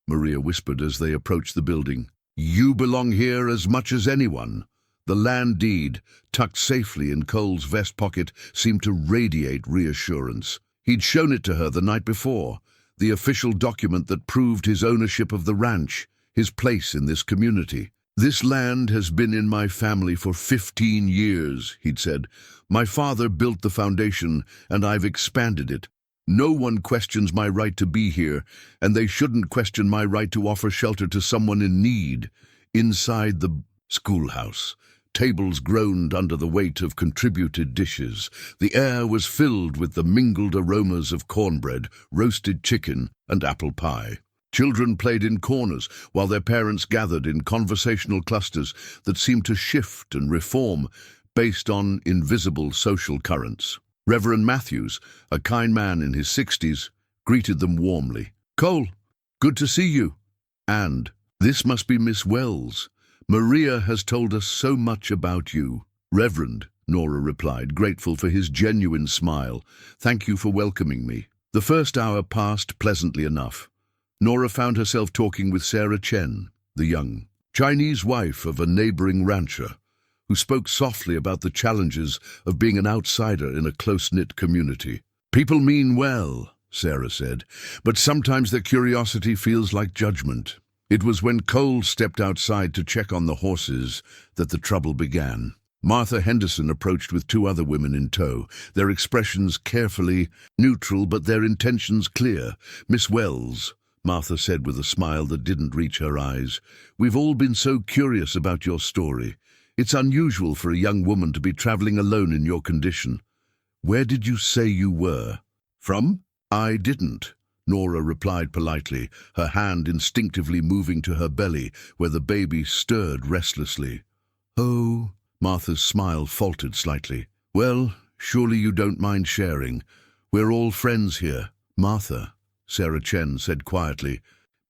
Maria whispered as they approached the building, you belong here as much as anyone. The land deed, tucked safely in Cole's vest pocket, seemed to radiate reassurance. He'd shown it to her the night before, the official document that proved his ownership of the ranch, his place in this community. This land has been in my family for 15 years, he'd said. My father built the foundation, and I've expanded it. No one questions my right to be here, and they shouldn't question my right to offer shelter to someone in need. Inside the schoolhouse, tables groaned under the weight of contributed dishes. The air was filled with the mingled aromas of cornbread, roasted chicken, and apple pie. Children played in corners, while their parents gathered in conversational clusters that seemed to shift and reform based on invisible social currents. Reverend Matthews, a kind man in his 60s, greeted them warmly. Cole, good to see you. And, this must be Miss Wells. Maria has told us so much about you. Reverend, Norah replied, grateful for his genuine smile. Thank you for welcoming me. The first hour passed pleasantly enough. Norah found herself talking with Sarah Chen, the young Chinese wife of a neighboring rancher, who spoke softly about the challenges of being an outsider in a close-knit community. People mean well, Sarah said, but sometimes their curiosity feels like judgment. It was when Cole stepped outside to check on the horses that the trouble began. Martha Henderson approached with 2 other women in tow, their expressions carefully neutral but their intentions clear. Miss Wells, Martha said with a smile that didn't reach her eyes, we've all been so curious about your story. It's unusual for a young woman to be traveling alone in your condition. Where did you say you were? From? I didn't, Norah replied politely, her hand instinctively moving to her belly, where the baby stirred restlessly. Oh, Martha's smile faltered slightly. Well, surely you don't mind sharing. We're all friends here. Martha, Sarah Chen said quietly,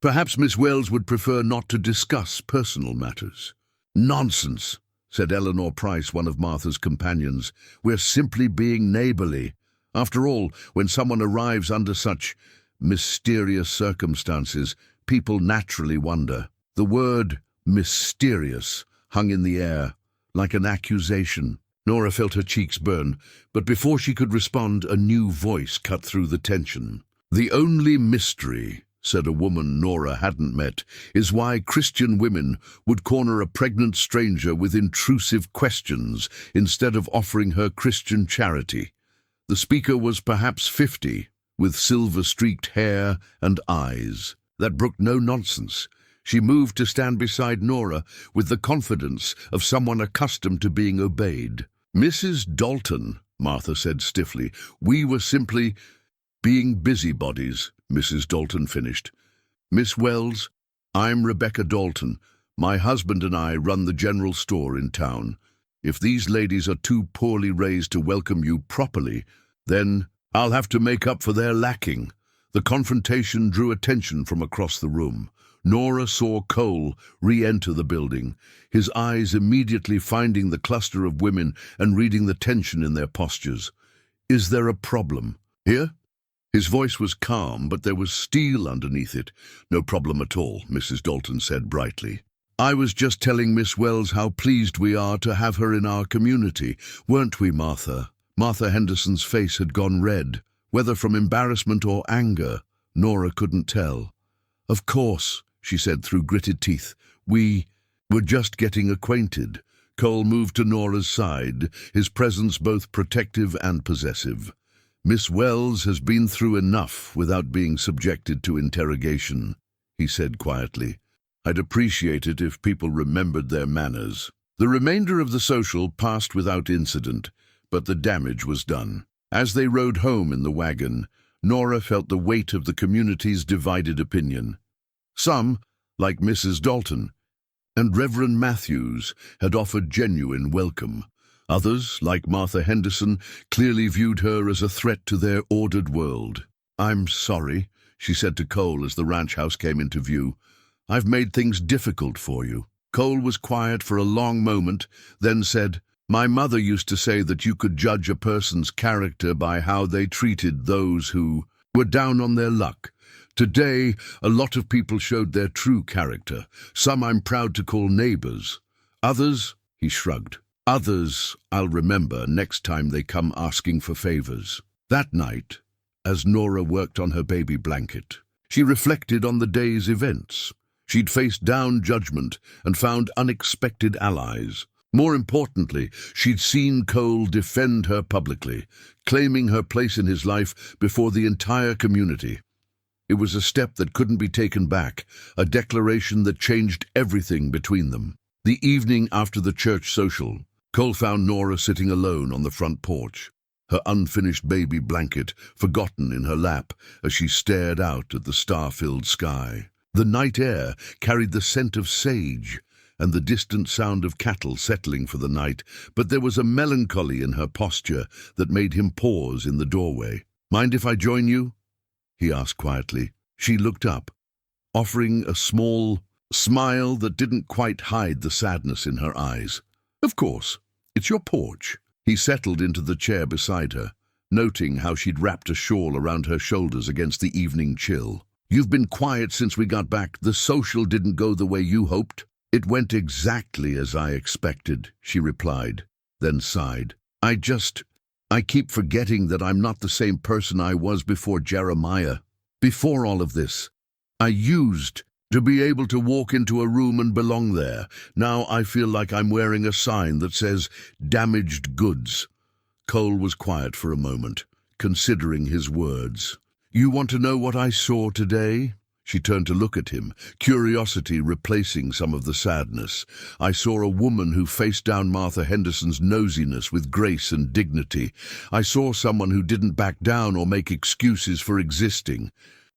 perhaps Miss Wells would prefer not to discuss personal matters. Nonsense, said Eleanor Price, one of Martha's companions. We're simply being neighborly. After all, when someone arrives under such mysterious circumstances, people naturally wonder. The word mysterious hung in the air, like an accusation. Norah felt her cheeks burn, but before she could respond, a new voice cut through the tension. The only mystery, said a woman Norah hadn't met, is why Christian women would corner a pregnant stranger with intrusive questions instead of offering her Christian charity. The speaker was perhaps 50, with silver-streaked hair and eyes that brooked no nonsense. She moved to stand beside Norah with the confidence of someone accustomed to being obeyed. Mrs. Dalton, Martha said stiffly, we were simply being busybodies. Mrs. Dalton finished. Miss Wells, I'm Rebecca Dalton. My husband and I run the general store in town. If these ladies are too poorly raised to welcome you properly, then I'll have to make up for their lacking. The confrontation drew attention from across the room. Norah saw Cole re-enter the building, his eyes immediately finding the cluster of women and reading the tension in their postures. Is there a problem? Here? His voice was calm, but there was steel underneath it. No problem at all, Mrs. Dalton said brightly. I was just telling Miss Wells how pleased we are to have her in our community, weren't we, Martha? Martha Henderson's face had gone red, whether from embarrassment or anger. Norah couldn't tell. "Of course," she said through gritted teeth. "We were just getting acquainted." Cole moved to Norah's side, his presence both protective and possessive. "Miss Wells has been through enough without being subjected to interrogation," he said quietly. "I'd appreciate it if people remembered their manners." The remainder of the social passed without incident, but the damage was done. As they rode home in the wagon, Norah felt the weight of the community's divided opinion. Some, like Mrs. Dalton and Reverend Matthews, had offered genuine welcome. Others, like Martha Henderson, clearly viewed her as a threat to their ordered world. "I'm sorry," she said to Cole as the ranch house came into view. "I've made things difficult for you." Cole was quiet for a long moment, then said, "My mother used to say that you could judge a person's character by how they treated those who were down on their luck. Today, a lot of people showed their true character. Some I'm proud to call neighbors. Others," he shrugged, "others I'll remember next time they come asking for favors." That night, as Norah worked on her baby blanket, she reflected on the day's events. She'd faced down judgment and found unexpected allies. More importantly, she'd seen Cole defend her publicly, claiming her place in his life before the entire community. It was a step that couldn't be taken back, a declaration that changed everything between them. The evening after the church social, Cole found Norah sitting alone on the front porch, her unfinished baby blanket forgotten in her lap as she stared out at the star-filled sky. The night air carried the scent of sage and the distant sound of cattle settling for the night, but there was a melancholy in her posture that made him pause in the doorway. "Mind if I join you?" he asked quietly. She looked up, offering a small smile that didn't quite hide the sadness in her eyes. "Of course, it's your porch." He settled into the chair beside her, noting how she'd wrapped a shawl around her shoulders against the evening chill. "You've been quiet since we got back. The social didn't go the way you hoped." "It went exactly as I expected," she replied, then sighed. I keep forgetting that I'm not the same person I was before Jeremiah. Before all of this, I used to be able to walk into a room and belong there. Now I feel like I'm wearing a sign that says, 'Damaged goods.'" Cole was quiet for a moment, considering his words. "You want to know what I saw today?" She turned to look at him, curiosity replacing some of the sadness. "I saw a woman who faced down Martha Henderson's nosiness with grace and dignity. I saw someone who didn't back down or make excuses for existing.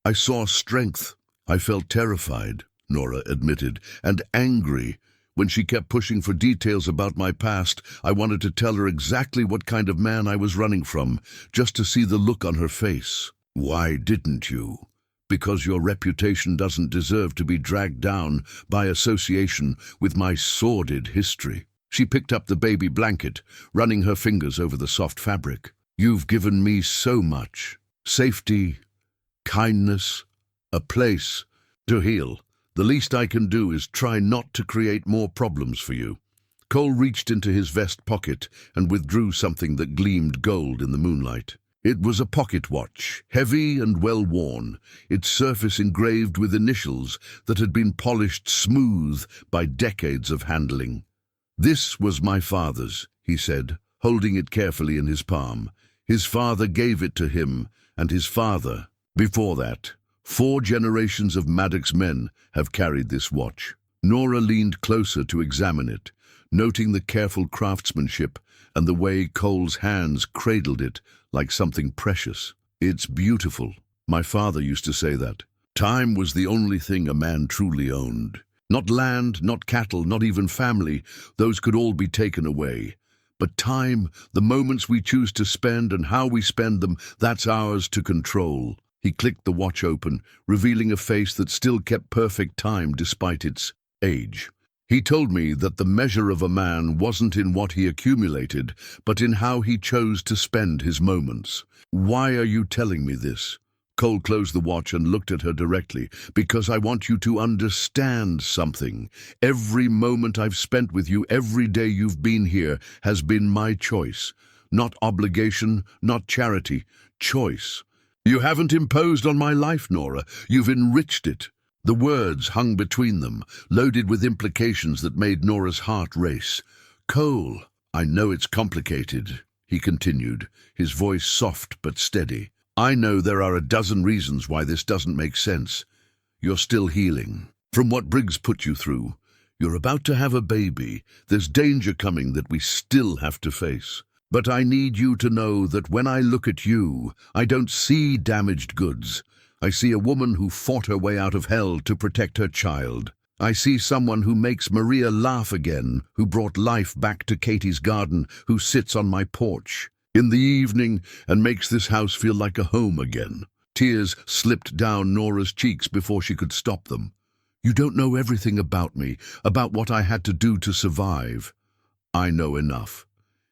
I saw strength." "I felt terrified," Norah admitted, "and angry. When she kept pushing for details about my past, I wanted to tell her exactly what kind of man I was running from, just to see the look on her face." "Why didn't you?" "Because your reputation doesn't deserve to be dragged down by association with my sordid history." She picked up the baby blanket, running her fingers over the soft fabric. "You've given me so much. Safety, kindness, a place to heal. The least I can do is try not to create more problems for you." Cole reached into his vest pocket and withdrew something that gleamed gold in the moonlight. It was a pocket watch, heavy and well-worn, its surface engraved with initials that had been polished smooth by decades of handling. "This was my father's," he said, holding it carefully in his palm. "His father gave it to him, and his father. Before that, 4 generations of Maddox men have carried this watch." Norah leaned closer to examine it, noting the careful craftsmanship and the way Cole's hands cradled it like something precious. "It's beautiful. My father used to say that. Time was the only thing a man truly owned. Not land, not cattle, not even family. Those could all be taken away. But time, the moments we choose to spend and how we spend them, that's ours to control." He clicked the watch open, revealing a face that still kept perfect time despite its age. "He told me that the measure of a man wasn't in what he accumulated, but in how he chose to spend his moments." "Why are you telling me this?" Cole closed the watch and looked at her directly. "Because I want you to understand something. Every moment I've spent with you, every day you've been here, has been my choice. Not obligation, not charity. Choice. You haven't imposed on my life, Norah. You've enriched it. The words hung between them, loaded with implications that made Norah's heart race. Cole, I know it's complicated, he continued, his voice soft but steady. I know there are a dozen reasons why this doesn't make sense. You're still healing from what Briggs put you through. You're about to have a baby. There's danger coming that we still have to face. But I need you to know that when I look at you, I don't see damaged goods. I see a woman who fought her way out of hell to protect her child. I see someone who makes Maria laugh again, who brought life back to Katie's garden, who sits on my porch in the evening and makes this house feel like a home again. Tears slipped down Norah's cheeks before she could stop them. You don't know everything about me, about what I had to do to survive. I know enough.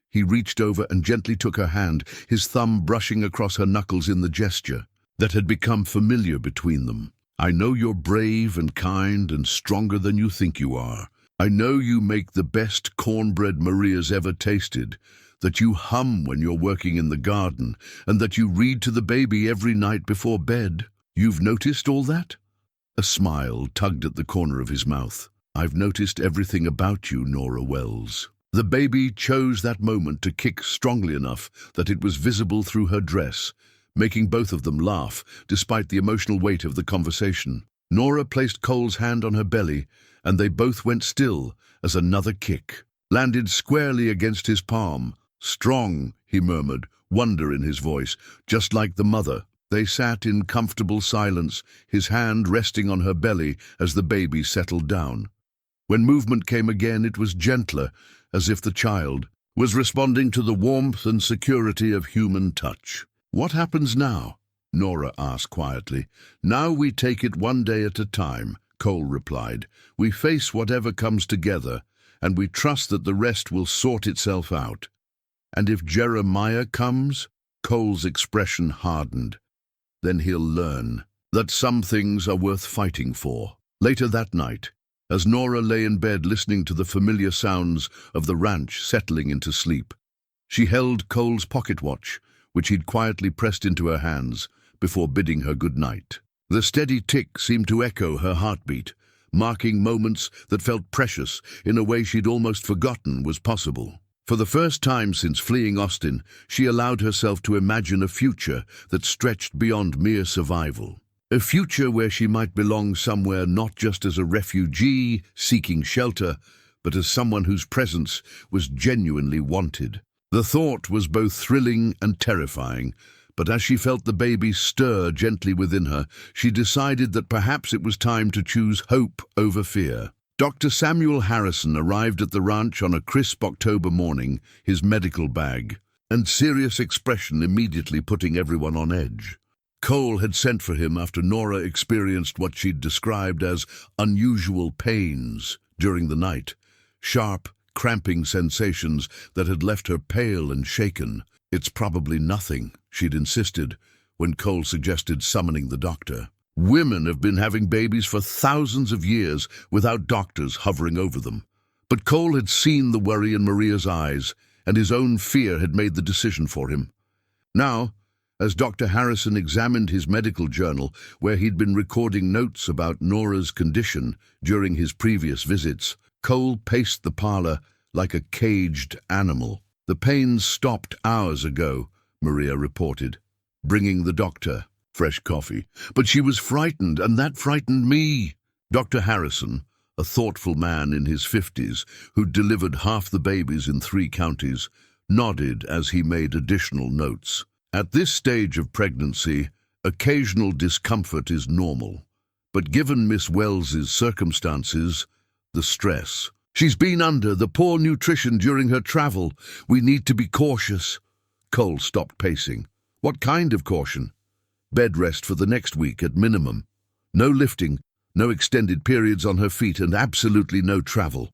He reached over and gently took her hand, his thumb brushing across her knuckles in the gesture that had become familiar between them. I know you're brave and kind and stronger than you think you are. I know you make the best cornbread Maria's ever tasted, that you hum when you're working in the garden, and that you read to the baby every night before bed. You've noticed all that? A smile tugged at the corner of his mouth. I've noticed everything about you, Norah Wells. The baby chose that moment to kick strongly enough that it was visible through her dress, making both of them laugh, despite the emotional weight of the conversation. Norah placed Cole's hand on her belly, and they both went still as another kick landed squarely against his palm. Strong, he murmured, wonder in his voice, just like the mother. They sat in comfortable silence, his hand resting on her belly as the baby settled down. When movement came again, it was gentler, as if the child was responding to the warmth and security of human touch. What happens now? Norah asked quietly. Now we take it one day at a time, Cole replied. We face whatever comes together, and we trust that the rest will sort itself out. And if Jeremiah comes? Cole's expression hardened. Then he'll learn that some things are worth fighting for. Later that night, as Norah lay in bed listening to the familiar sounds of the ranch settling into sleep, she held Cole's pocket watch, which he'd quietly pressed into her hands, before bidding her good night. The steady tick seemed to echo her heartbeat, marking moments that felt precious in a way she'd almost forgotten was possible. For the first time since fleeing Austin, she allowed herself to imagine a future that stretched beyond mere survival. A future where she might belong somewhere not just as a refugee seeking shelter, but as someone whose presence was genuinely wanted. The thought was both thrilling and terrifying, but as she felt the baby stir gently within her, she decided that perhaps it was time to choose hope over fear. Dr. Samuel Harrison arrived at the ranch on a crisp October morning, his medical bag, and serious expression immediately putting everyone on edge. Cole had sent for him after Norah experienced what she'd described as unusual pains during the night, sharp, cramping sensations that had left her pale and shaken. It's probably nothing, she'd insisted, when Cole suggested summoning the doctor. Women have been having babies for thousands of years without doctors hovering over them. But Cole had seen the worry in Maria's eyes, and his own fear had made the decision for him. Now, as Dr. Harrison examined his medical journal, where he'd been recording notes about Norah's condition during his previous visits, Cole paced the parlor like a caged animal. The pains stopped hours ago, Maria reported, bringing the doctor fresh coffee. But she was frightened, and that frightened me. Dr. Harrison, a thoughtful man in his 50s who'd delivered half the babies in 3 counties, nodded as he made additional notes. At this stage of pregnancy, occasional discomfort is normal. But given Miss Wells's circumstances, the stress she's been under, the poor nutrition during her travel, we need to be cautious. Cole stopped pacing. What kind of caution? Bed rest for the next week at minimum. No lifting, no extended periods on her feet, and absolutely no travel.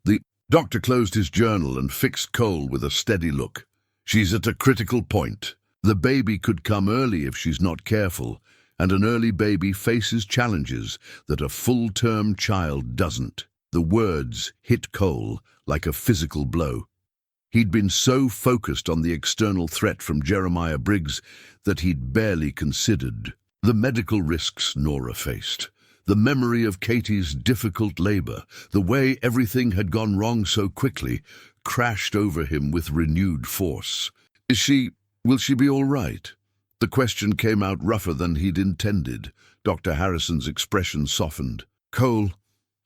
The doctor closed his journal and fixed Cole with a steady look. She's at a critical point. The baby could come early if she's not careful, and an early baby faces challenges that a full-term child doesn't. The words hit Cole like a physical blow. He'd been so focused on the external threat from Jeremiah Briggs that he'd barely considered the medical risks Norah faced, the memory of Katie's difficult labor, the way everything had gone wrong so quickly, crashed over him with renewed force. Will she be all right? The question came out rougher than he'd intended. Dr. Harrison's expression softened. Cole,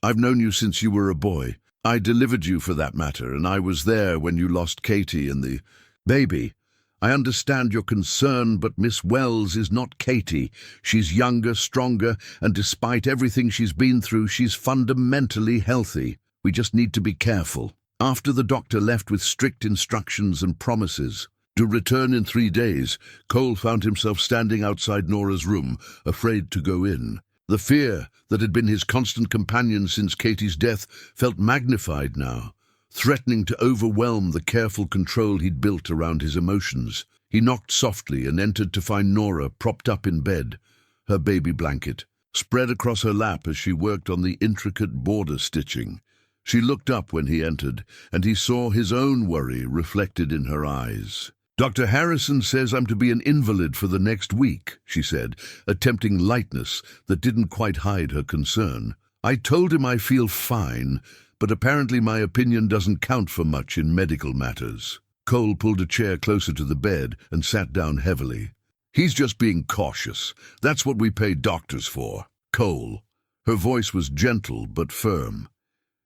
I've known you since you were a boy. I delivered you for that matter, and I was there when you lost Katie and the baby. I understand your concern, but Miss Wells is not Katie. She's younger, stronger, and despite everything she's been through, she's fundamentally healthy. We just need to be careful. After the doctor left with strict instructions and promises to return in 3 days, Cole found himself standing outside Norah's room, afraid to go in. The fear that had been his constant companion since Katie's death felt magnified now, threatening to overwhelm the careful control he'd built around his emotions. He knocked softly and entered to find Norah propped up in bed, her baby blanket spread across her lap as she worked on the intricate border stitching. She looked up when he entered, and he saw his own worry reflected in her eyes. Dr. Harrison says I'm to be an invalid for the next week, she said, attempting lightness that didn't quite hide her concern. I told him I feel fine, but apparently my opinion doesn't count for much in medical matters. Cole pulled a chair closer to the bed and sat down heavily. He's just being cautious. That's what we pay doctors for. Cole. Her voice was gentle but firm.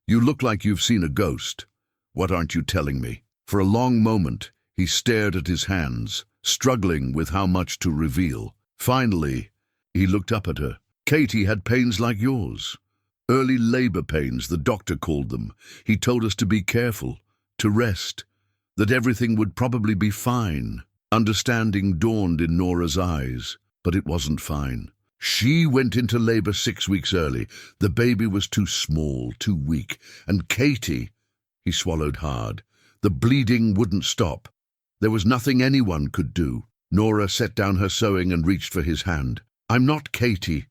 You look like you've seen a ghost. What aren't you telling me? For a long moment, he stared at his hands, struggling with how much to reveal. Finally, he looked up at her. Katie had pains like yours. Early labor pains, the doctor called them. He told us to be careful, to rest, that everything would probably be fine. Understanding dawned in Norah's eyes, but it wasn't fine. She went into labor 6 weeks early. The baby was too small, too weak. And Katie, he swallowed hard. The bleeding wouldn't stop. There was nothing anyone could do. Norah set down her sewing and reached for his hand. I'm not Katie.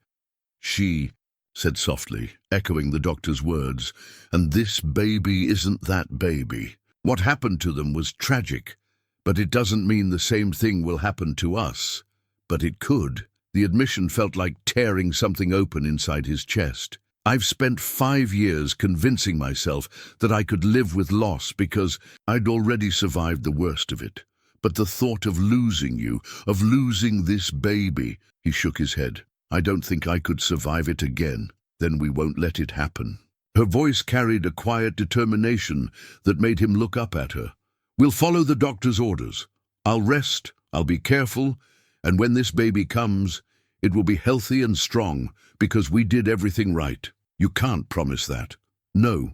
She said softly, echoing the doctor's words. And this baby isn't that baby. What happened to them was tragic, but it doesn't mean the same thing will happen to us. But it could. The admission felt like tearing something open inside his chest. I've spent 5 years convincing myself that I could live with loss because I'd already survived the worst of it. But the thought of losing you, of losing this baby, he shook his head. I don't think I could survive it again. Then we won't let it happen. Her voice carried a quiet determination that made him look up at her. We'll follow the doctor's orders. I'll rest, I'll be careful, and when this baby comes, it will be healthy and strong because we did everything right. You can't promise that. No,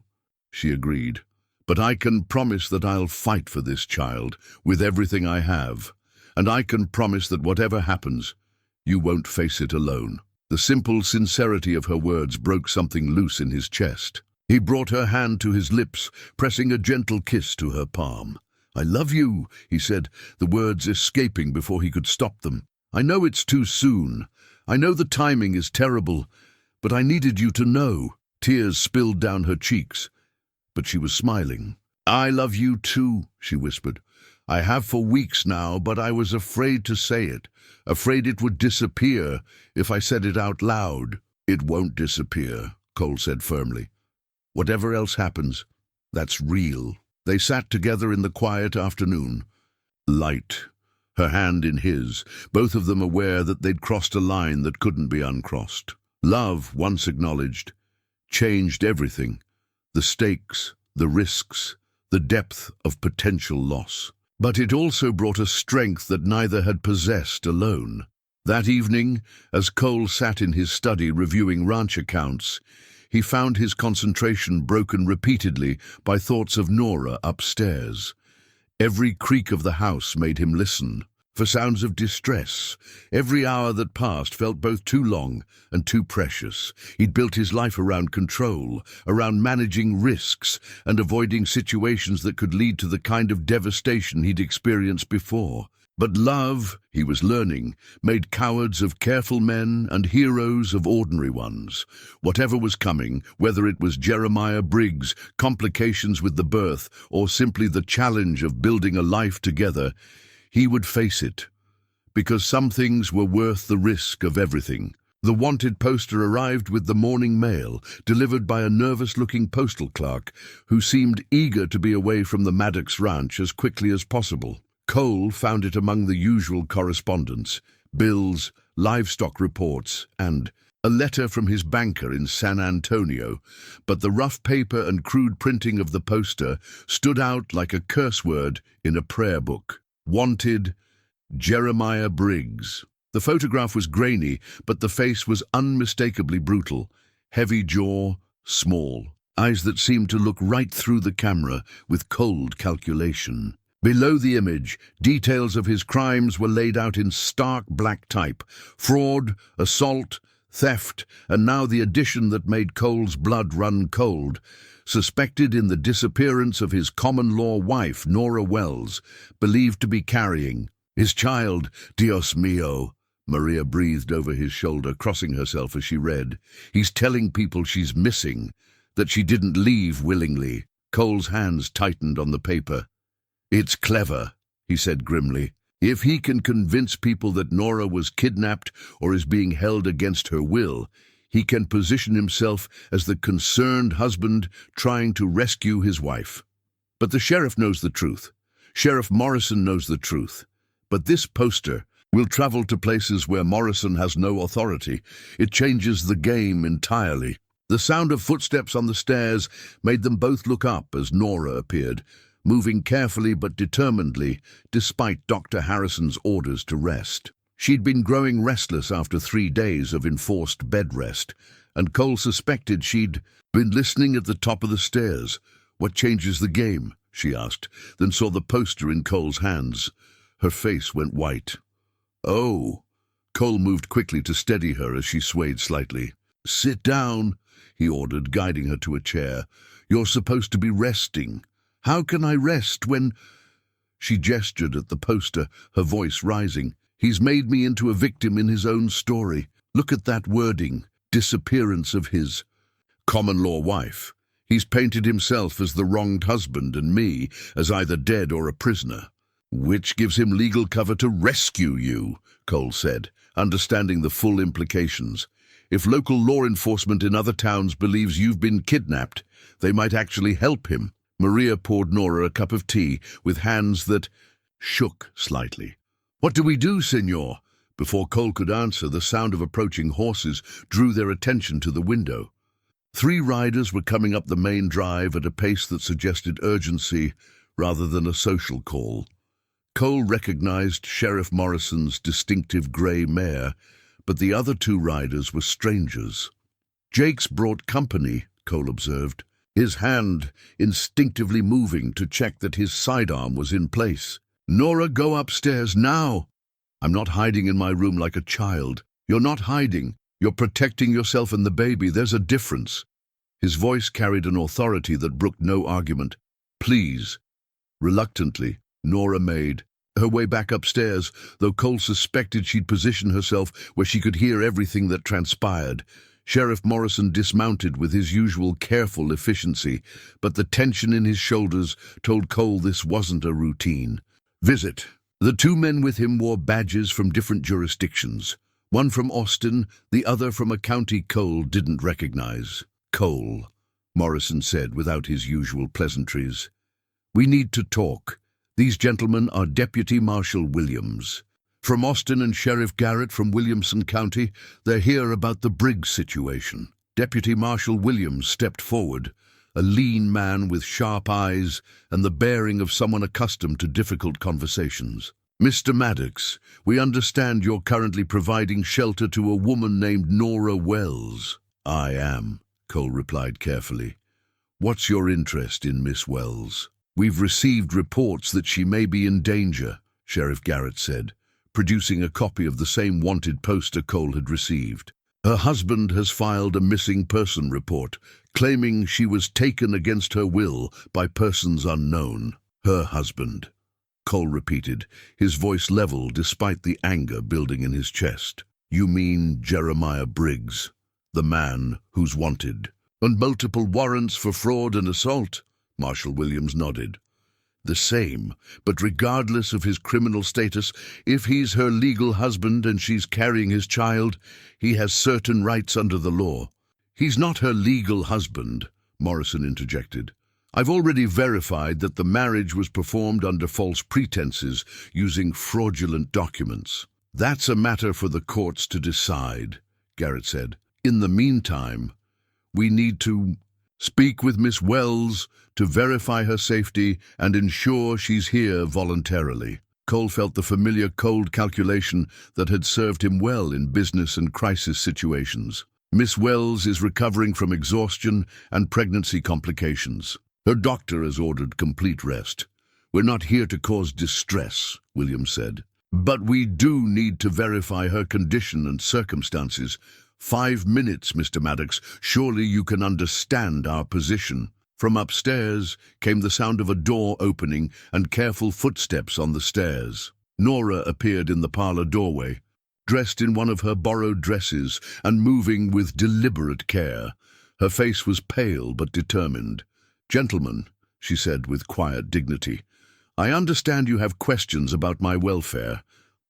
she agreed. But I can promise that I'll fight for this child with everything I have. And I can promise that whatever happens, you won't face it alone. The simple sincerity of her words broke something loose in his chest. He brought her hand to his lips, pressing a gentle kiss to her palm. I love you, he said, the words escaping before he could stop them. I know it's too soon. I know the timing is terrible, but I needed you to know. Tears spilled down her cheeks, but she was smiling. I love you too, she whispered. I have for weeks now, but I was afraid to say it, afraid it would disappear if I said it out loud. It won't disappear, Cole said firmly. Whatever else happens, that's real. They sat together in the quiet afternoon. Light, her hand in his, both of them aware that they'd crossed a line that couldn't be uncrossed. Love, once acknowledged, changed everything. The stakes, the risks, the depth of potential loss. But it also brought a strength that neither had possessed alone. That evening, as Cole sat in his study reviewing ranch accounts, he found his concentration broken repeatedly by thoughts of Norah upstairs. Every creak of the house made him listen for sounds of distress. Every hour that passed felt both too long and too precious. He'd built his life around control, around managing risks and avoiding situations that could lead to the kind of devastation he'd experienced before. But love, he was learning, made cowards of careful men and heroes of ordinary ones. Whatever was coming, whether it was Jeremiah Briggs, complications with the birth, or simply the challenge of building a life together, he would face it. Because some things were worth the risk of everything. The wanted poster arrived with the morning mail, delivered by a nervous-looking postal clerk who seemed eager to be away from the Maddox ranch as quickly as possible. Cole found it among the usual correspondence, bills, livestock reports, and a letter from his banker in San Antonio, but the rough paper and crude printing of the poster stood out like a curse word in a prayer book. Wanted, Jeremiah Briggs. The photograph was grainy, but the face was unmistakably brutal. Heavy jaw, small, eyes that seemed to look right through the camera with cold calculation. Below the image, details of his crimes were laid out in stark black type. Fraud, assault, theft, and now the addition that made Cole's blood run cold. Suspected in the disappearance of his common-law wife, Norah Wells, believed to be carrying his child. Dios mío, Maria breathed over his shoulder, crossing herself as she read. He's telling people she's missing, that she didn't leave willingly. Cole's hands tightened on the paper. It's clever, he said grimly. If he can convince people that Norah was kidnapped or is being held against her will, he can position himself as the concerned husband trying to rescue his wife. But the sheriff knows the truth. Sheriff Morrison knows the truth. But this poster will travel to places where Morrison has no authority. It changes the game entirely. The sound of footsteps on the stairs made them both look up as Norah appeared, moving carefully but determinedly, despite Dr. Harrison's orders to rest. She'd been growing restless after 3 days of enforced bed rest, and Cole suspected she'd been listening at the top of the stairs. "What changes the game?" she asked, then saw the poster in Cole's hands. Her face went white. "Oh." Cole moved quickly to steady her as she swayed slightly. "Sit down," he ordered, guiding her to a chair. "You're supposed to be resting." "How can I rest when—" She gestured at the poster, her voice rising. "He's made me into a victim in his own story. Look at that wording. Disappearance of his common-law wife. He's painted himself as the wronged husband and me as either dead or a prisoner. Which gives him legal cover to rescue you," Cole said, understanding the full implications. "If local law enforcement in other towns believes you've been kidnapped, they might actually help him." Maria poured Norah a cup of tea with hands that shook slightly. "What do we do, senor?" Before Cole could answer, the sound of approaching horses drew their attention to the window. 3 riders were coming up the main drive at a pace that suggested urgency rather than a social call. Cole recognized Sheriff Morrison's distinctive grey mare, but the other 2 riders were strangers. "Jake's brought company," Cole observed, his hand instinctively moving to check that his sidearm was in place. "Norah, go upstairs now." "I'm not hiding in my room like a child." "You're not hiding. You're protecting yourself and the baby. There's a difference." His voice carried an authority that brooked no argument. "Please." Reluctantly, Norah made her way back upstairs, though Cole suspected she'd position herself where she could hear everything that transpired. Sheriff Morrison dismounted with his usual careful efficiency, but the tension in his shoulders told Cole this wasn't a routine visit. The 2 men with him wore badges from different jurisdictions, one from Austin, the other from a county Cole didn't recognize. "Cole," Morrison said without his usual pleasantries, "we need to talk. These gentlemen are Deputy Marshal Williams from Austin and Sheriff Garrett from Williamson County. They're here about the Briggs situation." Deputy Marshal Williams stepped forward, a lean man with sharp eyes and the bearing of someone accustomed to difficult conversations. "Mr. Maddox, we understand you're currently providing shelter to a woman named Norah Wells." "I am," Cole replied carefully. "What's your interest in Miss Wells?" "We've received reports that she may be in danger," Sheriff Garrett said, producing a copy of the same wanted poster Cole had received. "Her husband has filed a missing person report, claiming she was taken against her will by persons unknown." "Her husband," Cole repeated, his voice level despite the anger building in his chest. You mean Jeremiah Briggs, the man who's wanted, on multiple warrants for fraud and assault? Marshal Williams nodded. The same, but regardless of his criminal status, if he's her legal husband and she's carrying his child, he has certain rights under the law. He's not her legal husband, Morrison interjected. I've already verified that the marriage was performed under false pretenses using fraudulent documents. That's a matter for the courts to decide, Garrett said. In the meantime, we need to speak with Miss Wells to verify her safety and ensure she's here voluntarily. Cole felt the familiar cold calculation that had served him well in business and crisis situations. Miss Wells is recovering from exhaustion and pregnancy complications. Her doctor has ordered complete rest. We're not here to cause distress, Williams said. But we do need to verify her condition and circumstances. 5 minutes, Mr. Maddox. Surely you can understand our position. From upstairs came the sound of a door opening and careful footsteps on the stairs. Norah appeared in the parlor doorway, dressed in one of her borrowed dresses and moving with deliberate care. Her face was pale but determined. Gentlemen, she said with quiet dignity, I understand you have questions about my welfare.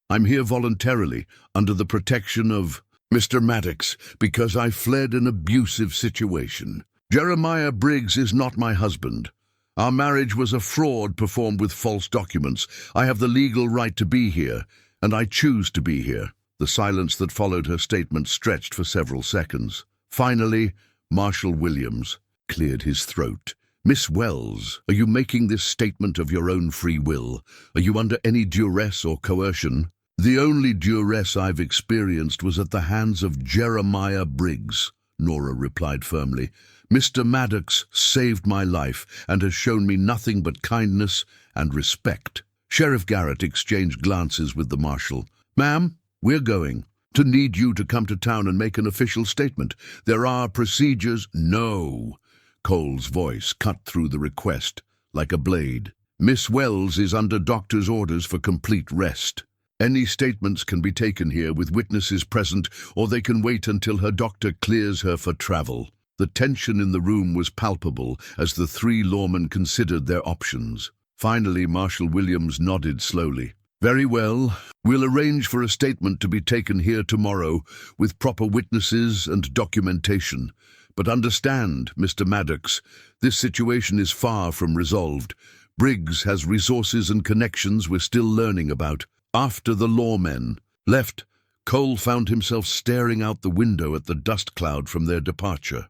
I'm here voluntarily, under the protection of Mr. Maddox, because I fled an abusive situation. Jeremiah Briggs is not my husband. Our marriage was a fraud performed with false documents. I have the legal right to be here, and I choose to be here. The silence that followed her statement stretched for several seconds. Finally, Marshal Williams cleared his throat. Miss Wells, are you making this statement of your own free will? Are you under any duress or coercion? The only duress I've experienced was at the hands of Jeremiah Briggs, Norah replied firmly. Mr. Maddox saved my life and has shown me nothing but kindness and respect. Sheriff Garrett exchanged glances with the marshal. Ma'am, we're going to need you to come to town and make an official statement. There are procedures. No. Cole's voice cut through the request like a blade. Miss Wells is under doctor's orders for complete rest. Any statements can be taken here with witnesses present, or they can wait until her doctor clears her for travel. The tension in the room was palpable as the three lawmen considered their options. Finally, Marshal Williams nodded slowly. Very well. We'll arrange for a statement to be taken here tomorrow with proper witnesses and documentation. But understand, Mr. Maddox, this situation is far from resolved. Briggs has resources and connections we're still learning about. After the lawmen left, Cole found himself staring out the window at the dust cloud from their departure.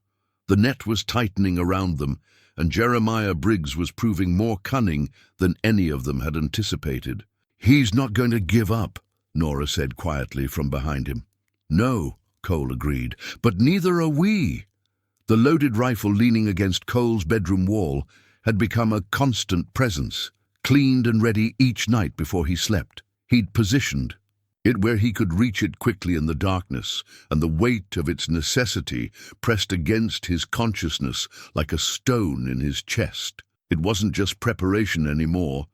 The net was tightening around them, and Jeremiah Briggs was proving more cunning than any of them had anticipated. He's not going to give up, Norah said quietly from behind him. No, Cole agreed, but neither are we. The loaded rifle leaning against Cole's bedroom wall had become a constant presence, cleaned and ready each night before he slept. He'd positioned it where he could reach it quickly in the darkness, and the weight of its necessity pressed against his consciousness like a stone in his chest. It wasn't just preparation anymore,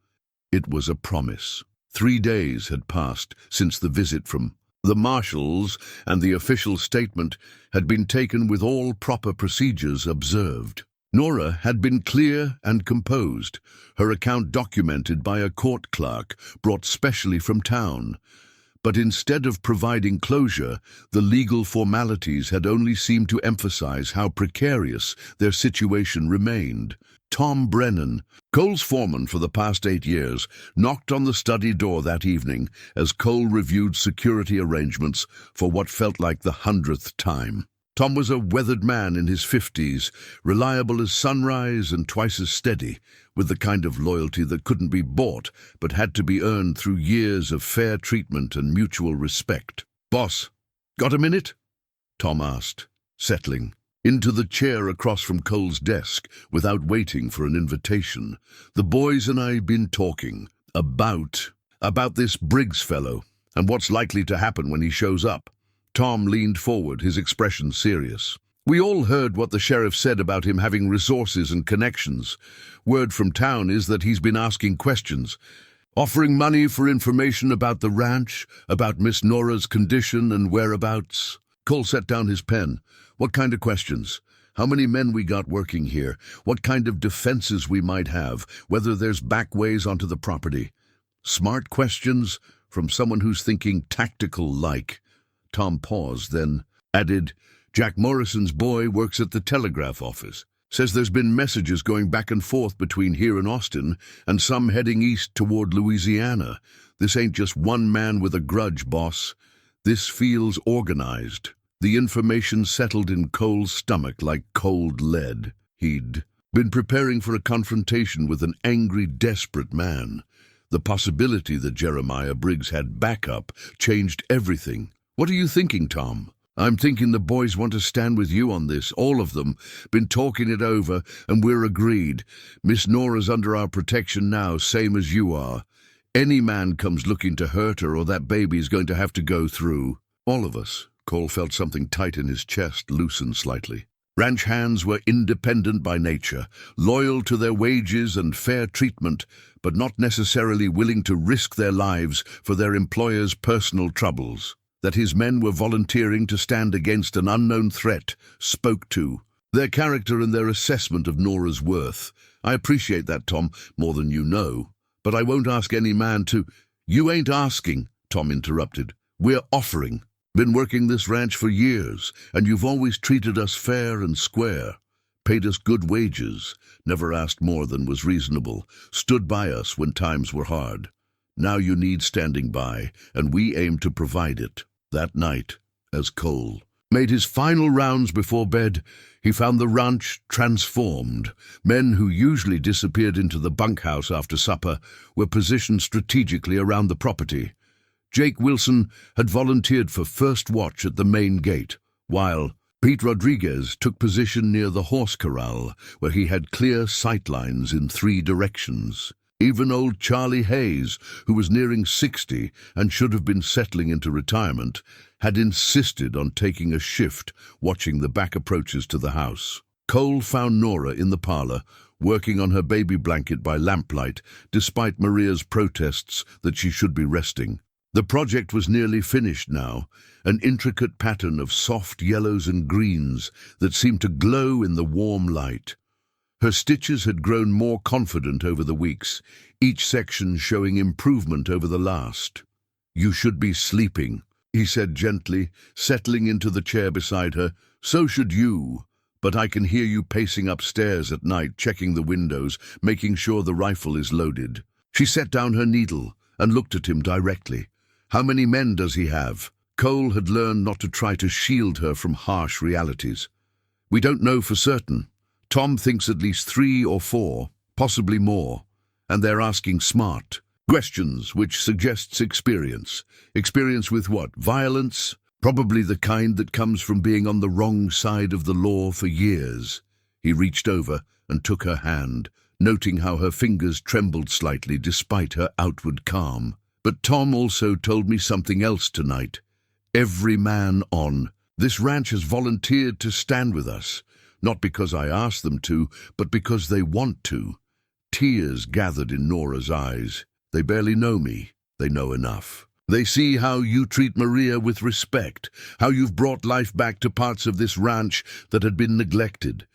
it was a promise. 3 days had passed since the visit from the marshals, and the official statement had been taken with all proper procedures observed. Norah had been clear and composed, her account documented by a court clerk brought specially from town. But instead of providing closure, the legal formalities had only seemed to emphasize how precarious their situation remained. Tom Brennan, Cole's foreman for the past 8 years, knocked on the study door that evening as Cole reviewed security arrangements for what felt like the 100th time. Tom was a weathered man in his 50s, reliable as sunrise and twice as steady, with the kind of loyalty that couldn't be bought but had to be earned through years of fair treatment and mutual respect. "Boss, got a minute?" Tom asked, settling into the chair across from Cole's desk without waiting for an invitation. "The boys and I been talking about this Briggs fellow and what's likely to happen when he shows up." Tom leaned forward, his expression serious. "We all heard what the sheriff said about him having resources and connections. Word from town is that he's been asking questions. offering money for information about the ranch, about Miss Norah's condition and whereabouts. Cole set down his pen. What kind of questions? How many men we got working here? What kind of defenses we might have? Whether there's back ways onto the property? Smart questions from someone who's thinking tactical-like. Tom paused, then added, Jack Morrison's boy works at the telegraph office. Says there's been messages going back and forth between here and Austin, and some heading east toward Louisiana. This ain't just one man with a grudge, boss. This feels organized. The information settled in Cole's stomach like cold lead. He'd been preparing for a confrontation with an angry, desperate man. The possibility that Jeremiah Briggs had backup changed everything. What are you thinking, Tom? I'm thinking the boys want to stand with you on this, all of them. Been talking it over, and we're agreed. Miss Norah's under our protection now, same as you are. Any man comes looking to hurt her or that baby's going to have to go through. All of us. Cole felt something tight in his chest loosen slightly. Ranch hands were independent by nature, loyal to their wages and fair treatment, but not necessarily willing to risk their lives for their employer's personal troubles. That his men were volunteering to stand against an unknown threat spoke to their character and their assessment of Norah's worth. I appreciate that, Tom, more than you know. But I won't ask any man to— You ain't asking, Tom interrupted. We're offering. Been working this ranch for years, and you've always treated us fair and square. Paid us good wages, never asked more than was reasonable, stood by us when times were hard. Now you need standing by, and we aim to provide it. That night, as Cole made his final rounds before bed, he found the ranch transformed. Men who usually disappeared into the bunkhouse after supper were positioned strategically around the property. Jake Wilson had volunteered for first watch at the main gate, while Pete Rodriguez took position near the horse corral, where he had clear sightlines in 3 directions. Even old Charlie Hayes, who was nearing 60 and should have been settling into retirement, had insisted on taking a shift watching the back approaches to the house. Cole found Norah in the parlor, working on her baby blanket by lamplight, despite Maria's protests that she should be resting. The project was nearly finished now, an intricate pattern of soft yellows and greens that seemed to glow in the warm light. Her stitches had grown more confident over the weeks, each section showing improvement over the last. You should be sleeping, he said gently, settling into the chair beside her. So should you, but I can hear you pacing upstairs at night, checking the windows, making sure the rifle is loaded. She set down her needle and looked at him directly. How many men does he have? Cole had learned not to try to shield her from harsh realities. We don't know for certain. Tom thinks at least 3 or 4, possibly more, and they're asking smart questions, which suggests experience. Experience with what? Violence? Probably the kind that comes from being on the wrong side of the law for years. He reached over and took her hand, noting how her fingers trembled slightly despite her outward calm. But Tom also told me something else tonight. Every man on this ranch has volunteered to stand with us, not because I asked them to, but because they want to. Tears gathered in Norah's eyes. They barely know me. They know enough. They see how you treat Maria with respect, how you've brought life back to parts of this ranch that had been neglected.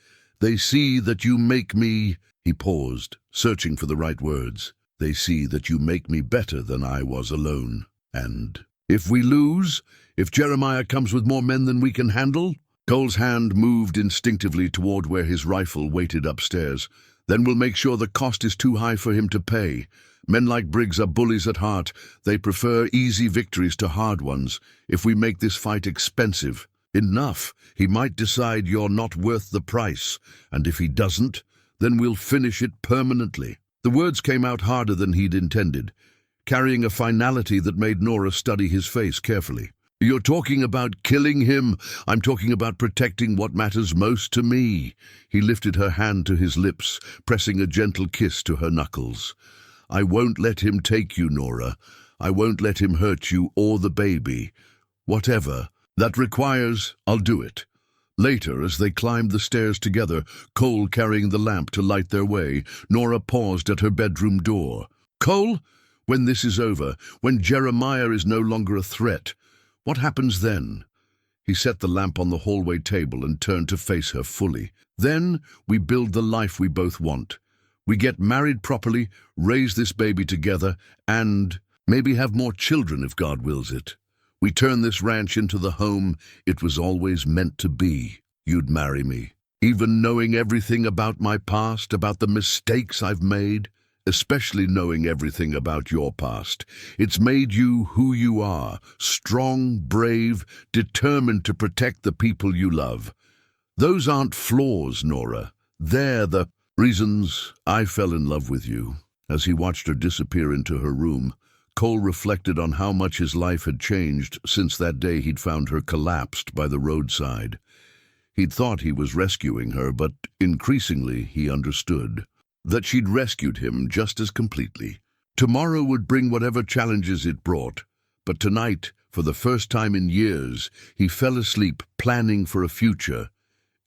They see that you make me— He paused, searching for the right words. They see that you make me better than I was alone. And if we lose, if Jeremiah comes with more men than we can handle— Cole's hand moved instinctively toward where his rifle waited upstairs. Then we'll make sure the cost is too high for him to pay. Men like Briggs are bullies at heart. They prefer easy victories to hard ones. If we make this fight expensive enough, he might decide you're not worth the price. And if he doesn't, then we'll finish it permanently. The words came out harder than he'd intended, carrying a finality that made Norah study his face carefully. You're talking about killing him. I'm talking about protecting what matters most to me. He lifted her hand to his lips, pressing a gentle kiss to her knuckles. I won't let him take you, Norah. I won't let him hurt you or the baby. Whatever that requires, I'll do it. Later, as they climbed the stairs together, Cole carrying the lamp to light their way, Norah paused at her bedroom door. Cole, When this is over, when Jeremiah is no longer a threat, what happens then? He set the lamp on the hallway table and turned to face her fully. Then we build the life we both want. We get married properly, raise this baby together, and maybe have more children if God wills it. We turn this ranch into the home it was always meant to be. You'd marry me. Even knowing everything about my past, about the mistakes I've made, especially knowing everything about your past. It's made you who you are, strong, brave, determined to protect the people you love. Those aren't flaws, Norah. They're the reasons I fell in love with you. As he watched her disappear into her room, Cole reflected on how much his life had changed since that day he'd found her collapsed by the roadside. He'd thought he was rescuing her, but increasingly he understood that she'd rescued him just as completely. Tomorrow would bring whatever challenges it brought, but tonight, for the first time in years, he fell asleep planning for a future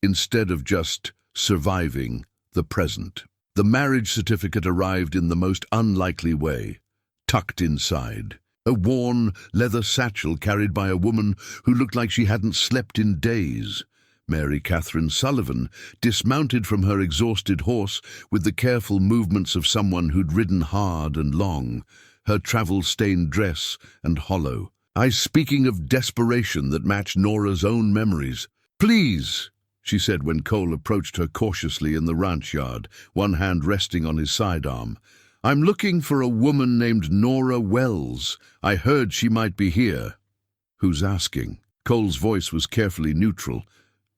instead of just surviving the present. The marriage certificate arrived in the most unlikely way, tucked inside. A worn leather satchel carried by a woman who looked like she hadn't slept in days. Mary Catherine Sullivan dismounted from her exhausted horse with the careful movements of someone who'd ridden hard and long, her travel-stained dress and hollow. Eyes speaking of desperation that matched Norah's own memories. "Please," she said when Cole approached her cautiously in the ranch yard, one hand resting on his sidearm. "I'm looking for a woman named Norah Wells. I heard she might be here." "Who's asking?" Cole's voice was carefully neutral,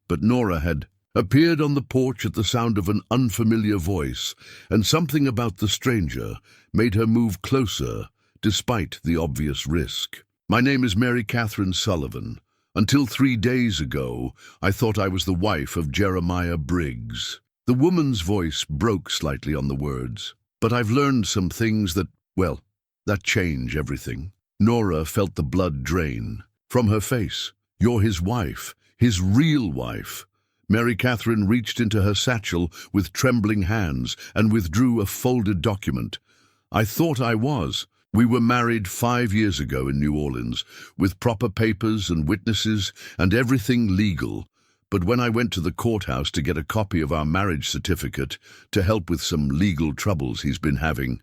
but Norah had appeared on the porch at the sound of an unfamiliar voice, and something about the stranger made her move closer, despite the obvious risk. "My name is Mary Catherine Sullivan. Until 3 days ago, I thought I was the wife of Jeremiah Briggs." The woman's voice broke slightly on the words. "But I've learned some things that change everything." Norah felt the blood drain from her face. "You're his wife. His real wife." Mary Catherine reached into her satchel with trembling hands and withdrew a folded document. "I thought I was. We were married 5 years ago in New Orleans, with proper papers and witnesses and everything legal. But when I went to the courthouse to get a copy of our marriage certificate to help with some legal troubles he's been having,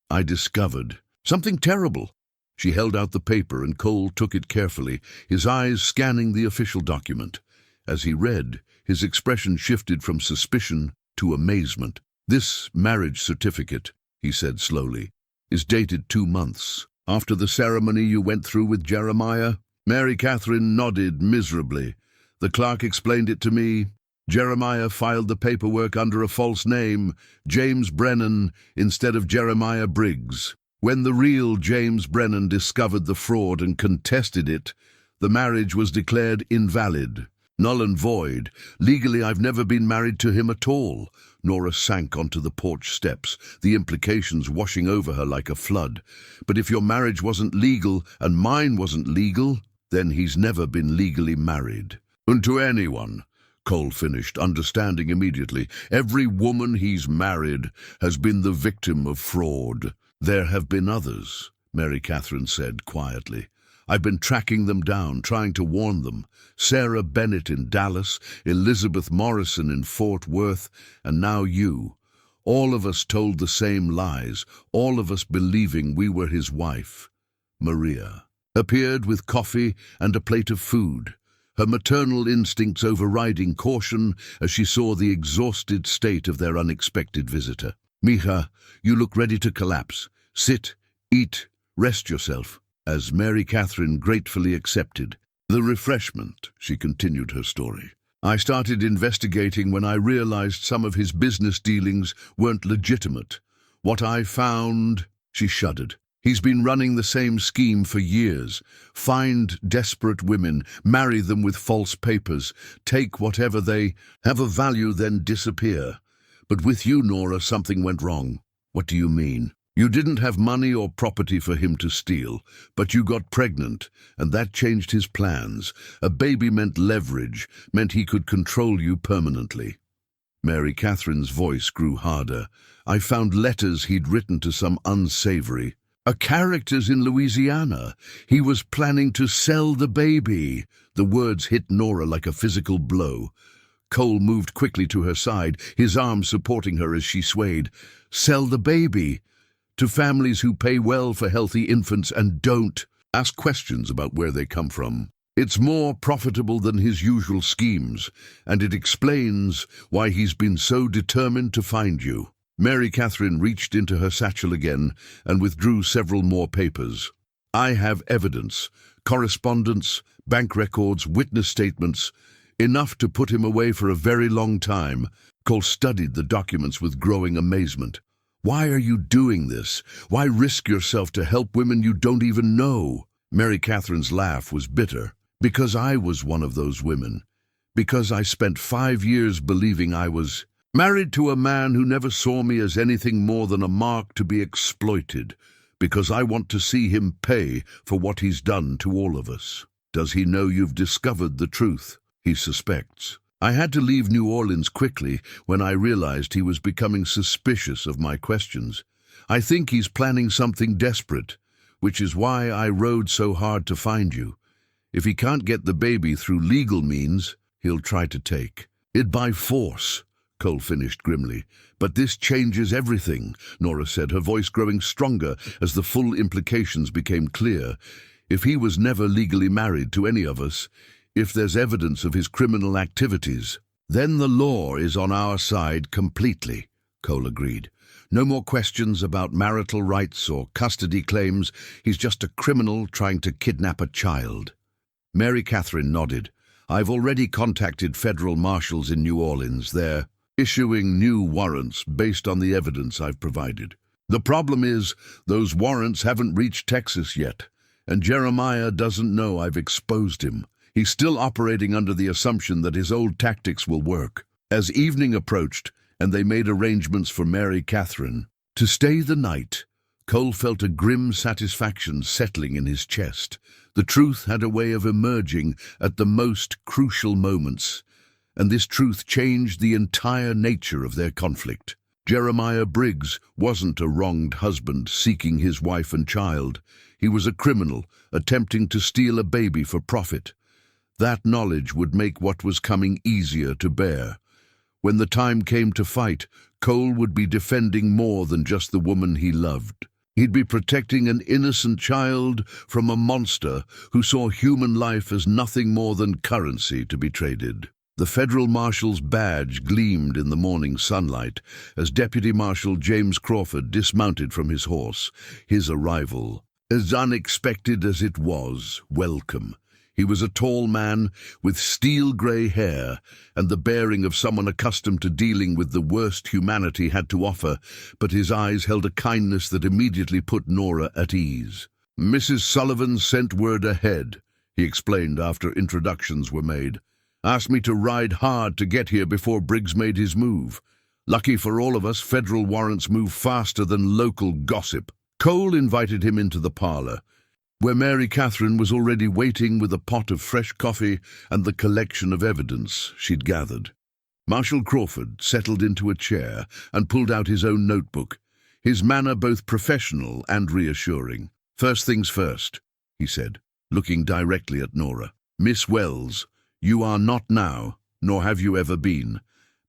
I discovered something terrible." She held out the paper and Cole took it carefully, his eyes scanning the official document. As he read, his expression shifted from suspicion to amazement. "This marriage certificate," he said slowly, "is dated 2 months after the ceremony you went through with Jeremiah." Mary Catherine nodded miserably. "The clerk explained it to me. Jeremiah filed the paperwork under a false name, James Brennan, instead of Jeremiah Briggs. When the real James Brennan discovered the fraud and contested it, the marriage was declared invalid, null and void. Legally, I've never been married to him at all." Norah sank onto the porch steps, the implications washing over her like a flood. "But if your marriage wasn't legal and mine wasn't legal, then he's never been legally married." "And to anyone," Cole finished, understanding immediately. "Every woman he's married has been the victim of fraud." "There have been others," Mary Catherine said quietly. "I've been tracking them down, trying to warn them. Sarah Bennett in Dallas, Elizabeth Morrison in Fort Worth, and now you. All of us told the same lies, all of us believing we were his wife." Maria appeared with coffee and a plate of food, her maternal instincts overriding caution as she saw the exhausted state of their unexpected visitor. "Mija, you look ready to collapse. Sit, eat, rest yourself." As Mary Catherine gratefully accepted the refreshment, she continued her story. "I started investigating when I realized some of his business dealings weren't legitimate. What I found," she shuddered, "he's been running the same scheme for years. Find desperate women, marry them with false papers, take whatever they have of value, then disappear. But with you, Norah, something went wrong." "What do you mean?" "You didn't have money or property for him to steal, but you got pregnant, and that changed his plans. A baby meant leverage, meant he could control you permanently." Mary Catherine's voice grew harder. "I found letters he'd written to some unsavory A character's in Louisiana. He was planning to sell the baby. The words hit Norah like a physical blow. Cole moved quickly to her side, his arms supporting her as she swayed. Sell the baby to families who pay well for healthy infants and don't ask questions about where they come from. It's more profitable than his usual schemes, and it explains why he's been so determined to find you. Mary Catherine reached into her satchel again and withdrew several more papers. I have evidence, correspondence, bank records, witness statements, enough to put him away for a very long time. Cole studied the documents with growing amazement. Why are you doing this? Why risk yourself to help women you don't even know? Mary Catherine's laugh was bitter. Because I was one of those women. Because I spent 5 years believing I was married to a man who never saw me as anything more than a mark to be exploited. Because I want to see him pay for what he's done to all of us. Does he know you've discovered the truth? He suspects. I had to leave New Orleans quickly when I realized he was becoming suspicious of my questions. I think he's planning something desperate, which is why I rode so hard to find you. If he can't get the baby through legal means, he'll try to take it by force, Cole finished grimly. But this changes everything, Norah said, her voice growing stronger as the full implications became clear. If he was never legally married to any of us, if there's evidence of his criminal activities, then the law is on our side completely, Cole agreed. No more questions about marital rights or custody claims. He's just a criminal trying to kidnap a child. Mary Catherine nodded. I've already contacted federal marshals in New Orleans. They're issuing new warrants based on the evidence I've provided. The problem is, those warrants haven't reached Texas yet, and Jeremiah doesn't know I've exposed him. He's still operating under the assumption that his old tactics will work. As evening approached, and they made arrangements for Mary Catherine to stay the night, Cole felt a grim satisfaction settling in his chest. The truth had a way of emerging at the most crucial moments, and this truth changed the entire nature of their conflict. Jeremiah Briggs wasn't a wronged husband seeking his wife and child. He was a criminal attempting to steal a baby for profit. That knowledge would make what was coming easier to bear. When the time came to fight, Cole would be defending more than just the woman he loved. He'd be protecting an innocent child from a monster who saw human life as nothing more than currency to be traded. The federal marshal's badge gleamed in the morning sunlight as Deputy Marshal James Crawford dismounted from his horse. His arrival, as unexpected as it was, welcome. He was a tall man with steel-grey hair and the bearing of someone accustomed to dealing with the worst humanity had to offer, but his eyes held a kindness that immediately put Norah at ease. Mrs. Sullivan sent word ahead, he explained after introductions were made. Asked me to ride hard to get here before Briggs made his move. Lucky for all of us, federal warrants move faster than local gossip. Cole invited him into the parlor, where Mary Catherine was already waiting with a pot of fresh coffee and the collection of evidence she'd gathered. Marshal Crawford settled into a chair and pulled out his own notebook, his manner both professional and reassuring. First things first, he said, looking directly at Norah. Miss Wells, you are not now, nor have you ever been,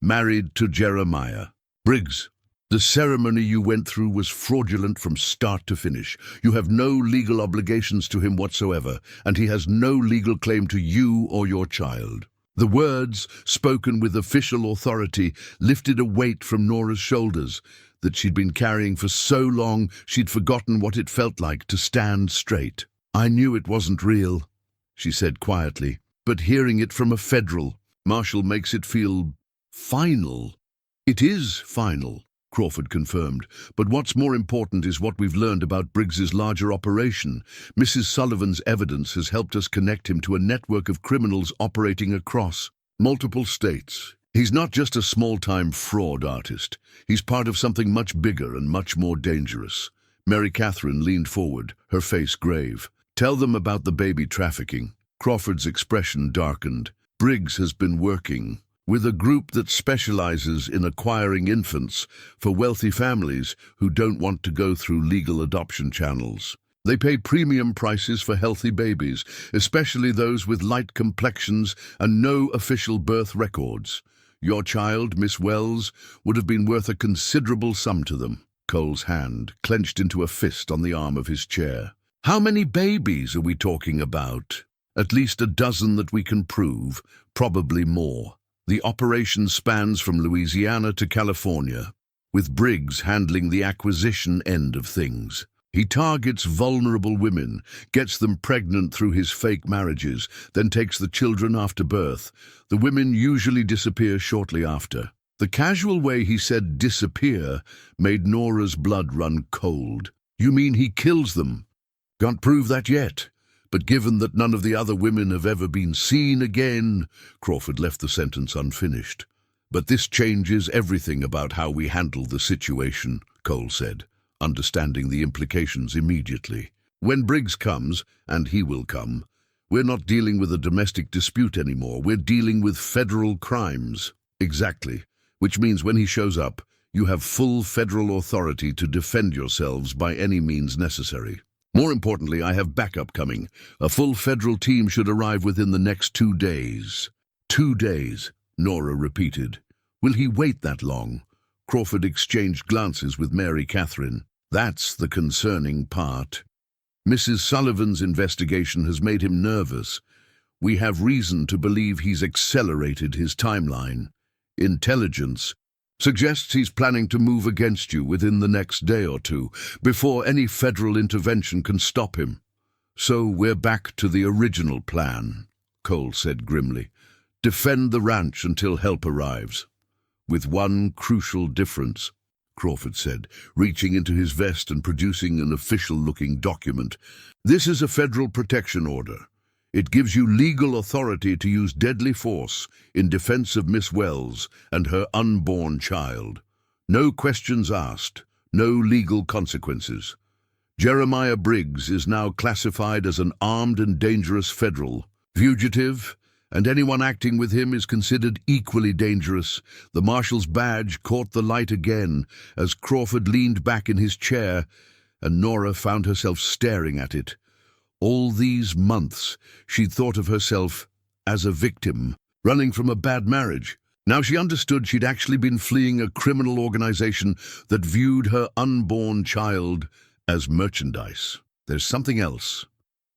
married to Jeremiah Briggs. The ceremony you went through was fraudulent from start to finish. You have no legal obligations to him whatsoever, and he has no legal claim to you or your child. The words, spoken with official authority, lifted a weight from Norah's shoulders that she'd been carrying for so long she'd forgotten what it felt like to stand straight. I knew it wasn't real, she said quietly, but hearing it from a federal marshal makes it feel final. It is final, Crawford confirmed, but what's more important is what we've learned about Briggs's larger operation. Mrs. Sullivan's evidence has helped us connect him to a network of criminals operating across multiple states. He's not just a small-time fraud artist. He's part of something much bigger and much more dangerous. Mary Catherine leaned forward, her face grave. Tell them about the baby trafficking. Crawford's expression darkened. Briggs has been working with a group that specializes in acquiring infants for wealthy families who don't want to go through legal adoption channels. They pay premium prices for healthy babies, especially those with light complexions and no official birth records. Your child, Miss Wells, would have been worth a considerable sum to them. Cole's hand clenched into a fist on the arm of his chair. How many babies are we talking about? At least a dozen that we can prove, probably more. The operation spans from Louisiana to California, with Briggs handling the acquisition end of things. He targets vulnerable women, gets them pregnant through his fake marriages, then takes the children after birth. The women usually disappear shortly after. The casual way he said disappear made Norah's blood run cold. You mean he kills them? Can't prove that yet. But given that none of the other women have ever been seen again, Crawford left the sentence unfinished. But this changes everything about how we handle the situation, Cole said, understanding the implications immediately. When Briggs comes, and he will come, we're not dealing with a domestic dispute anymore. We're dealing with federal crimes. Exactly. Which means when he shows up, you have full federal authority to defend yourselves by any means necessary. More importantly, I have backup coming. A full federal team should arrive within the next 2 days. 2 days, Norah repeated. Will he wait that long? Crawford exchanged glances with Mary Catherine. That's the concerning part. Mrs. Sullivan's investigation has made him nervous. We have reason to believe he's accelerated his timeline. Intelligence suggests he's planning to move against you within the next day or two, before any federal intervention can stop him. So we're back to the original plan, Cole said grimly. Defend the ranch until help arrives. With one crucial difference, Crawford said, reaching into his vest and producing an official-looking document. This is a federal protection order. It gives you legal authority to use deadly force in defense of Miss Wells and her unborn child. No questions asked, no legal consequences. Jeremiah Briggs is now classified as an armed and dangerous federal fugitive, and anyone acting with him is considered equally dangerous. The marshal's badge caught the light again as Crawford leaned back in his chair, and Norah found herself staring at it. All these months, she'd thought of herself as a victim, running from a bad marriage. Now she understood she'd actually been fleeing a criminal organization that viewed her unborn child as merchandise. There's something else,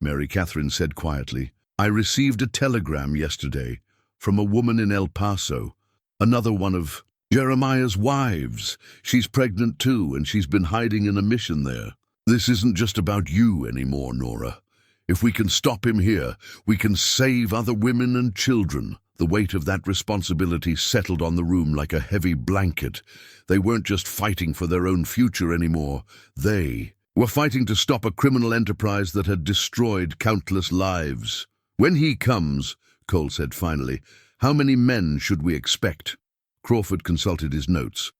Mary Catherine said quietly. I received a telegram yesterday from a woman in El Paso, another one of Jeremiah's wives. She's pregnant too, and she's been hiding in a mission there. This isn't just about you anymore, Norah. If we can stop him here, we can save other women and children. The weight of that responsibility settled on the room like a heavy blanket. They weren't just fighting for their own future anymore. They were fighting to stop a criminal enterprise that had destroyed countless lives. When he comes, Cole said finally, how many men should we expect? Crawford consulted his notes.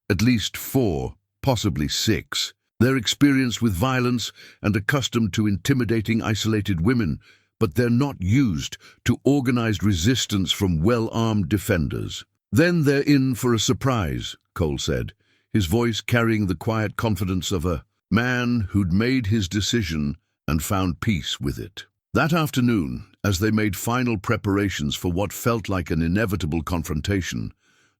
At least 4, possibly 6. They're experienced with violence and accustomed to intimidating isolated women, but they're not used to organized resistance from well-armed defenders. Then they're in for a surprise, Cole said, his voice carrying the quiet confidence of a man who'd made his decision and found peace with it. That afternoon, as they made final preparations for what felt like an inevitable confrontation,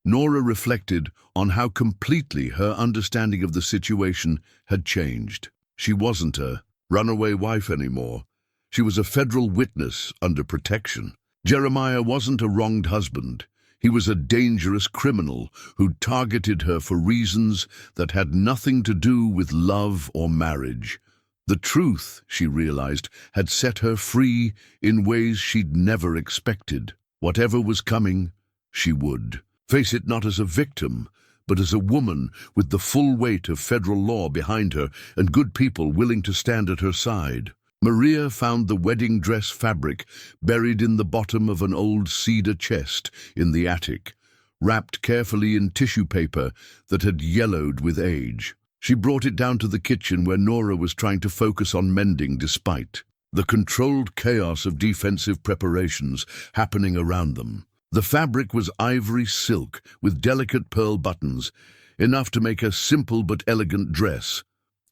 Norah reflected on how completely her understanding of the situation had changed. She wasn't a runaway wife anymore. She was a federal witness under protection. Jeremiah wasn't a wronged husband. He was a dangerous criminal who targeted her for reasons that had nothing to do with love or marriage. The truth, she realized, had set her free in ways she'd never expected. Whatever was coming, she would face it not as a victim, but as a woman with the full weight of federal law behind her and good people willing to stand at her side. Maria found the wedding dress fabric buried in the bottom of an old cedar chest in the attic, wrapped carefully in tissue paper that had yellowed with age. She brought it down to the kitchen where Norah was trying to focus on mending despite the controlled chaos of defensive preparations happening around them. The fabric was ivory silk with delicate pearl buttons, enough to make a simple but elegant dress.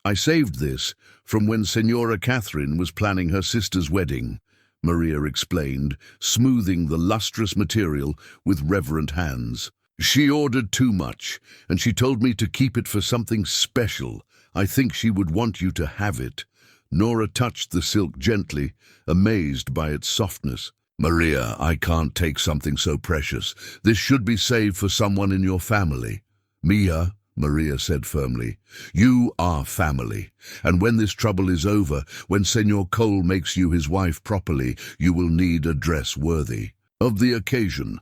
I saved this from when Senora Catherine was planning her sister's wedding, Maria explained, smoothing the lustrous material with reverent hands. She ordered too much, and she told me to keep it for something special. I think she would want you to have it. Norah touched the silk gently, amazed by its softness. Maria, I can't take something so precious. This should be saved for someone in your family. Mia, Maria said firmly, you are family, and when this trouble is over, when Senor Cole makes you his wife properly, you will need a dress worthy of the occasion.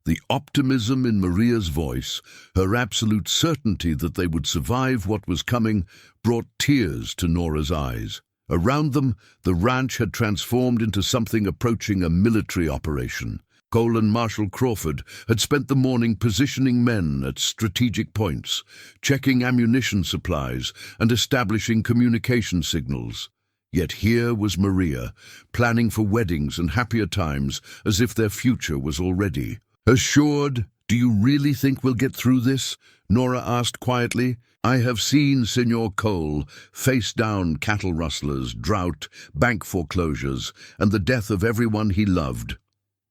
The optimism in Maria's voice, her absolute certainty that they would survive what was coming, brought tears to Norah's eyes. Around them, the ranch had transformed into something approaching a military operation. Cole and Marshal Crawford had spent the morning positioning men at strategic points, checking ammunition supplies and establishing communication signals. Yet here was Maria, planning for weddings and happier times as if their future was already assured. Do you really think we'll get through this? Norah asked quietly. I have seen Senor Cole face down cattle rustlers, drought, bank foreclosures, and the death of everyone he loved,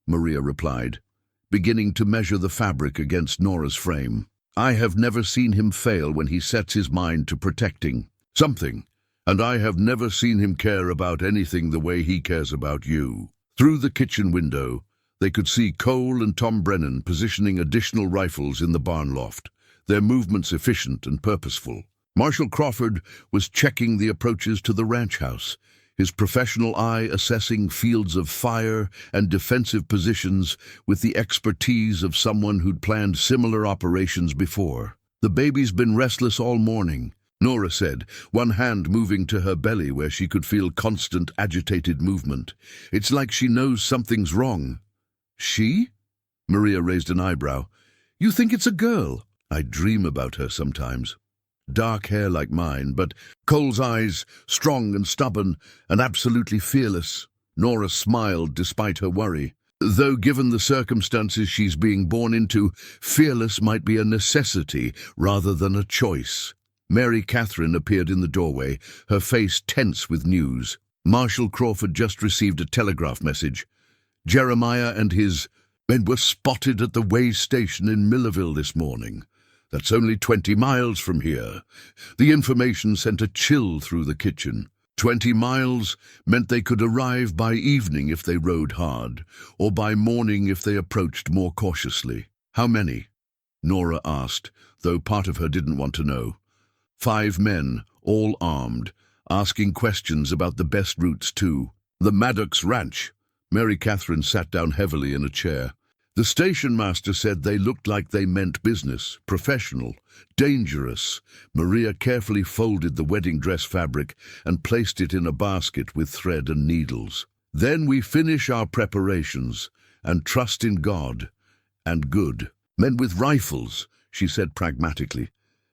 Maria replied, beginning to measure the fabric against Norah's frame. I have never seen him fail when he sets his mind to protecting something, and I have never seen him care about anything the way he cares about you. Through the kitchen window, they could see Cole and Tom Brennan positioning additional rifles in the barn loft, their movements efficient and purposeful. Marshal Crawford was checking the approaches to the ranch house, his professional eye assessing fields of fire and defensive positions with the expertise of someone who'd planned similar operations before. The baby's been restless all morning, Norah said, one hand moving to her belly where she could feel constant agitated movement. It's like she knows something's wrong. She? Maria raised an eyebrow. You think it's a girl? I dream about her sometimes. Dark hair like mine, but Cole's eyes, strong and stubborn and absolutely fearless. Norah smiled despite her worry. Though given the circumstances she's being born into, fearless might be a necessity rather than a choice. Mary Catherine appeared in the doorway, her face tense with news. Marshal Crawford just received a telegraph message. Jeremiah and his men were spotted at the way station in Millerville this morning. That's only 20 miles from here. The information sent a chill through the kitchen. 20 miles meant they could arrive by evening if they rode hard, or by morning if they approached more cautiously. How many? Norah asked, though part of her didn't want to know. 5 men, all armed, asking questions about the best routes to the Maddox Ranch. Mary Catherine sat down heavily in a chair. The station master said they looked like they meant business, professional, dangerous. Maria carefully folded the wedding dress fabric and placed it in a basket with thread and needles. Then we finish our preparations and trust in God and good. Men with rifles, she said pragmatically.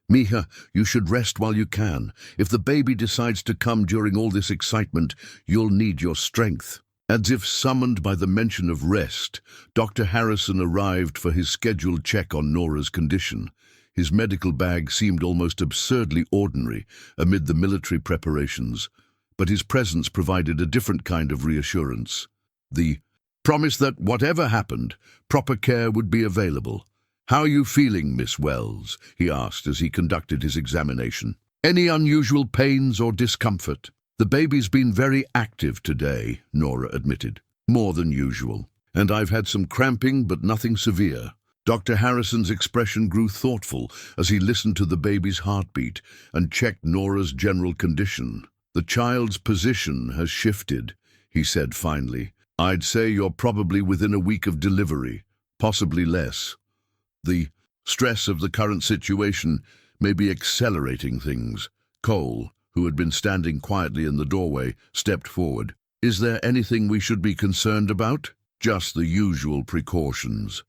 Mija, you should rest while you can. If the baby decides to come during all this excitement, you'll need your strength. As if summoned by the mention of rest, Dr. Harrison arrived for his scheduled check on Norah's condition. His medical bag seemed almost absurdly ordinary amid the military preparations, but his presence provided a different kind of reassurance. The promise that whatever happened, proper care would be available. How are you feeling, Miss Wells? He asked as he conducted his examination. Any unusual pains or discomfort? The baby's been very active today, Norah admitted. More than usual. And I've had some cramping, but nothing severe. Dr. Harrison's expression grew thoughtful as he listened to the baby's heartbeat and checked Norah's general condition. The child's position has shifted, he said finally. I'd say you're probably within a week of delivery, possibly less. The stress of the current situation may be accelerating things. Cole, who had been standing quietly in the doorway, stepped forward. Is there anything we should be concerned about? Just the usual precautions.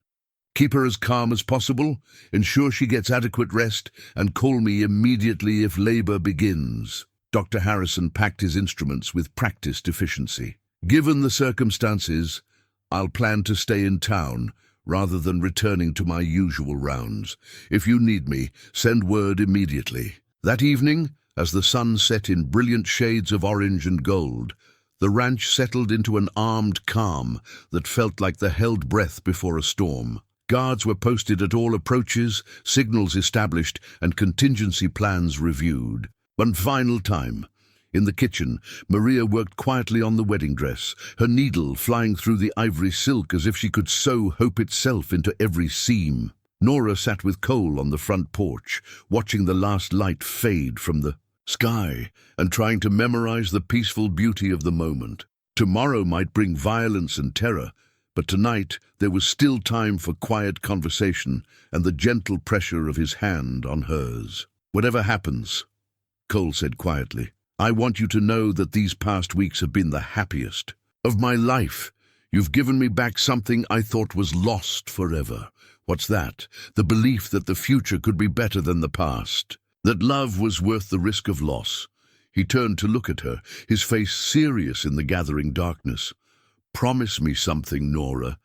Keep her as calm as possible, ensure she gets adequate rest, and call me immediately if labor begins. Dr. Harrison packed his instruments with practiced efficiency. Given the circumstances, I'll plan to stay in town, rather than returning to my usual rounds. If you need me, send word immediately. That evening, as the sun set in brilliant shades of orange and gold, the ranch settled into an armed calm that felt like the held breath before a storm. Guards were posted at all approaches, signals established, and contingency plans reviewed. One final time, in the kitchen, Maria worked quietly on the wedding dress, her needle flying through the ivory silk as if she could sew hope itself into every seam. Norah sat with Cole on the front porch, watching the last light fade from the sky and trying to memorize the peaceful beauty of the moment. Tomorrow might bring violence and terror, but tonight there was still time for quiet conversation and the gentle pressure of his hand on hers. "Whatever happens," Cole said quietly, "I want you to know that these past weeks have been the happiest of my life. You've given me back something I thought was lost forever." "What's that?" "The belief that the future could be better than the past. That love was worth the risk of loss." He turned to look at her, his face serious in the gathering darkness. "Promise me something, Norah.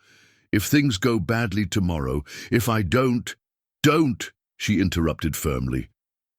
If things go badly tomorrow, if I don't..." "Don't," she interrupted firmly.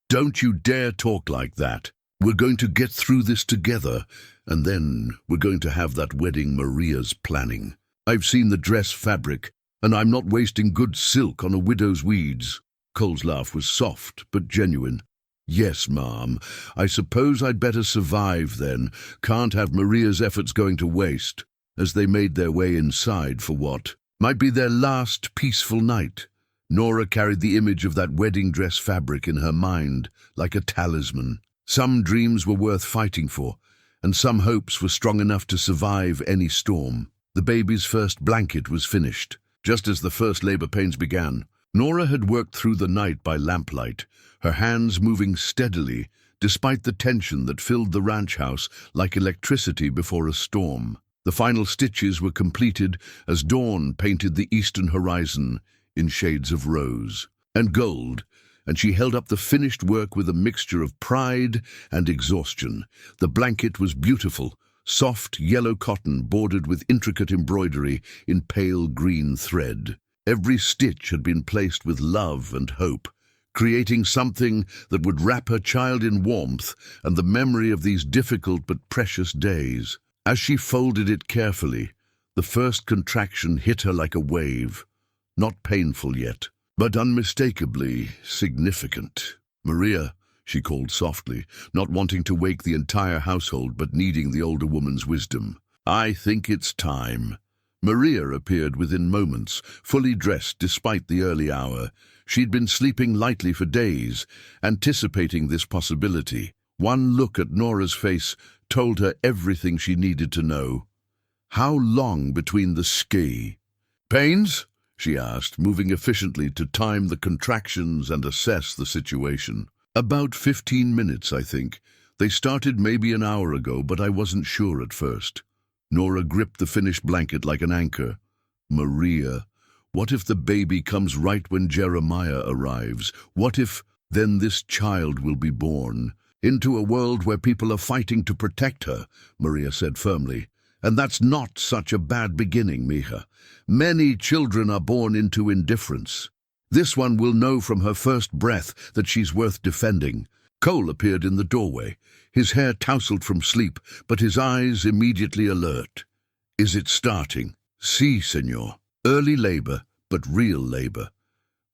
"Don't you dare talk like that. We're going to get through this together, and then we're going to have that wedding Maria's planning. I've seen the dress fabric, and I'm not wasting good silk on a widow's weeds." Cole's laugh was soft but genuine. "Yes, Ma'am. I suppose I'd better survive then. Can't have Maria's efforts going to waste." As they made their way inside for what might be their last peaceful night, Norah carried the image of that wedding dress fabric in her mind like a talisman. Some dreams were worth fighting for, and some hopes were strong enough to survive any storm. The baby's first blanket was finished. Just as the first labor pains began, Norah had worked through the night by lamplight, her hands moving steadily, despite the tension that filled the ranch house like electricity before a storm. The final stitches were completed as dawn painted the eastern horizon in shades of rose and gold, and she held up the finished work with a mixture of pride and exhaustion. The blanket was beautiful, soft yellow cotton bordered with intricate embroidery in pale green thread. Every stitch had been placed with love and hope, creating something that would wrap her child in warmth and the memory of these difficult but precious days. As she folded it carefully, the first contraction hit her like a wave, not painful yet, but unmistakably significant. "Maria," she called softly, not wanting to wake the entire household but needing the older woman's wisdom. "I think it's time." Maria appeared within moments, fully dressed despite the early hour. She'd been sleeping lightly for days, anticipating this possibility. One look at Norah's face told her everything she needed to know. "How long between the ski?" "Pains?" she asked, moving efficiently to time the contractions and assess the situation. "About 15 minutes, I think. They started maybe an hour ago, but I wasn't sure at first." Norah gripped the finished blanket like an anchor. "Maria, what if the baby comes right when Jeremiah arrives? What if then this child will be born into a world where people are fighting to protect her," Maria said firmly. "And that's not such a bad beginning, Mija. Many children are born into indifference. This one will know from her first breath that she's worth defending." Cole appeared in the doorway, his hair tousled from sleep, but his eyes immediately alert. "Is it starting?" "Si, senor. Early labor, but real labor.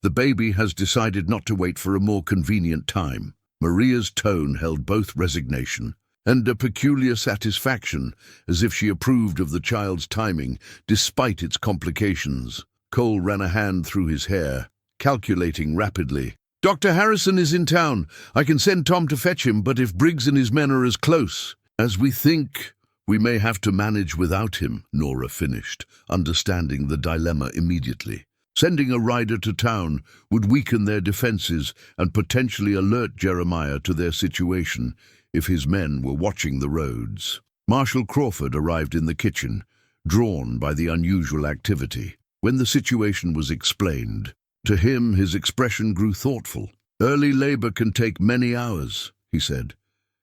The baby has decided not to wait for a more convenient time." Maria's tone held both resignation and a peculiar satisfaction, as if she approved of the child's timing, despite its complications. Cole ran a hand through his hair, calculating rapidly. "Dr. Harrison is in town. I can send Tom to fetch him, but if Briggs and his men are as close as we think, we may have to manage without him," Norah finished, understanding the dilemma immediately. Sending a rider to town would weaken their defenses and potentially alert Jeremiah to their situation if his men were watching the roads. Marshal Crawford arrived in the kitchen, drawn by the unusual activity. When the situation was explained, to him his expression grew thoughtful. "Early labor can take many hours," he said.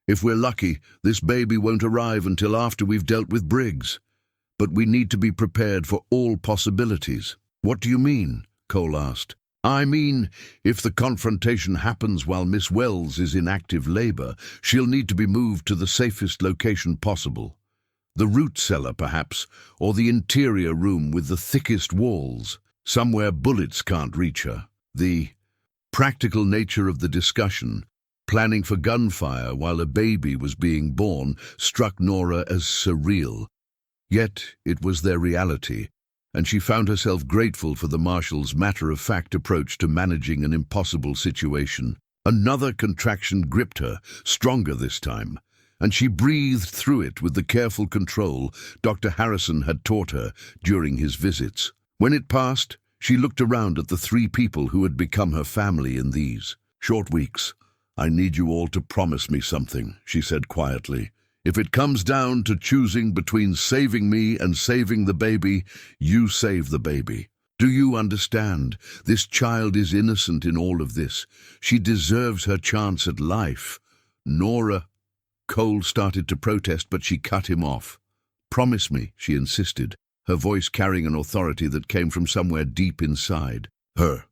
"If we're lucky, this baby won't arrive until after we've dealt with Briggs. But we need to be prepared for all possibilities." "What do you mean?" Cole asked. "I mean, if the confrontation happens while Miss Wells is in active labor, she'll need to be moved to the safest location possible. The root cellar, perhaps, or the interior room with the thickest walls, somewhere bullets can't reach her." The practical nature of the discussion, planning for gunfire while a baby was being born, struck Norah as surreal. Yet it was their reality, and she found herself grateful for the marshal's matter-of-fact approach to managing an impossible situation. Another contraction gripped her, stronger this time, and she breathed through it with the careful control Dr. Harrison had taught her during his visits. When it passed, she looked around at the 3 people who had become her family in these short weeks. "I need you all to promise me something," she said quietly. "If it comes down to choosing between saving me and saving the baby, you save the baby. Do you understand? This child is innocent in all of this. She deserves her chance at life." "Norah," Cole started to protest, but she cut him off. "Promise me," she insisted, her voice carrying an authority that came from somewhere deep inside her.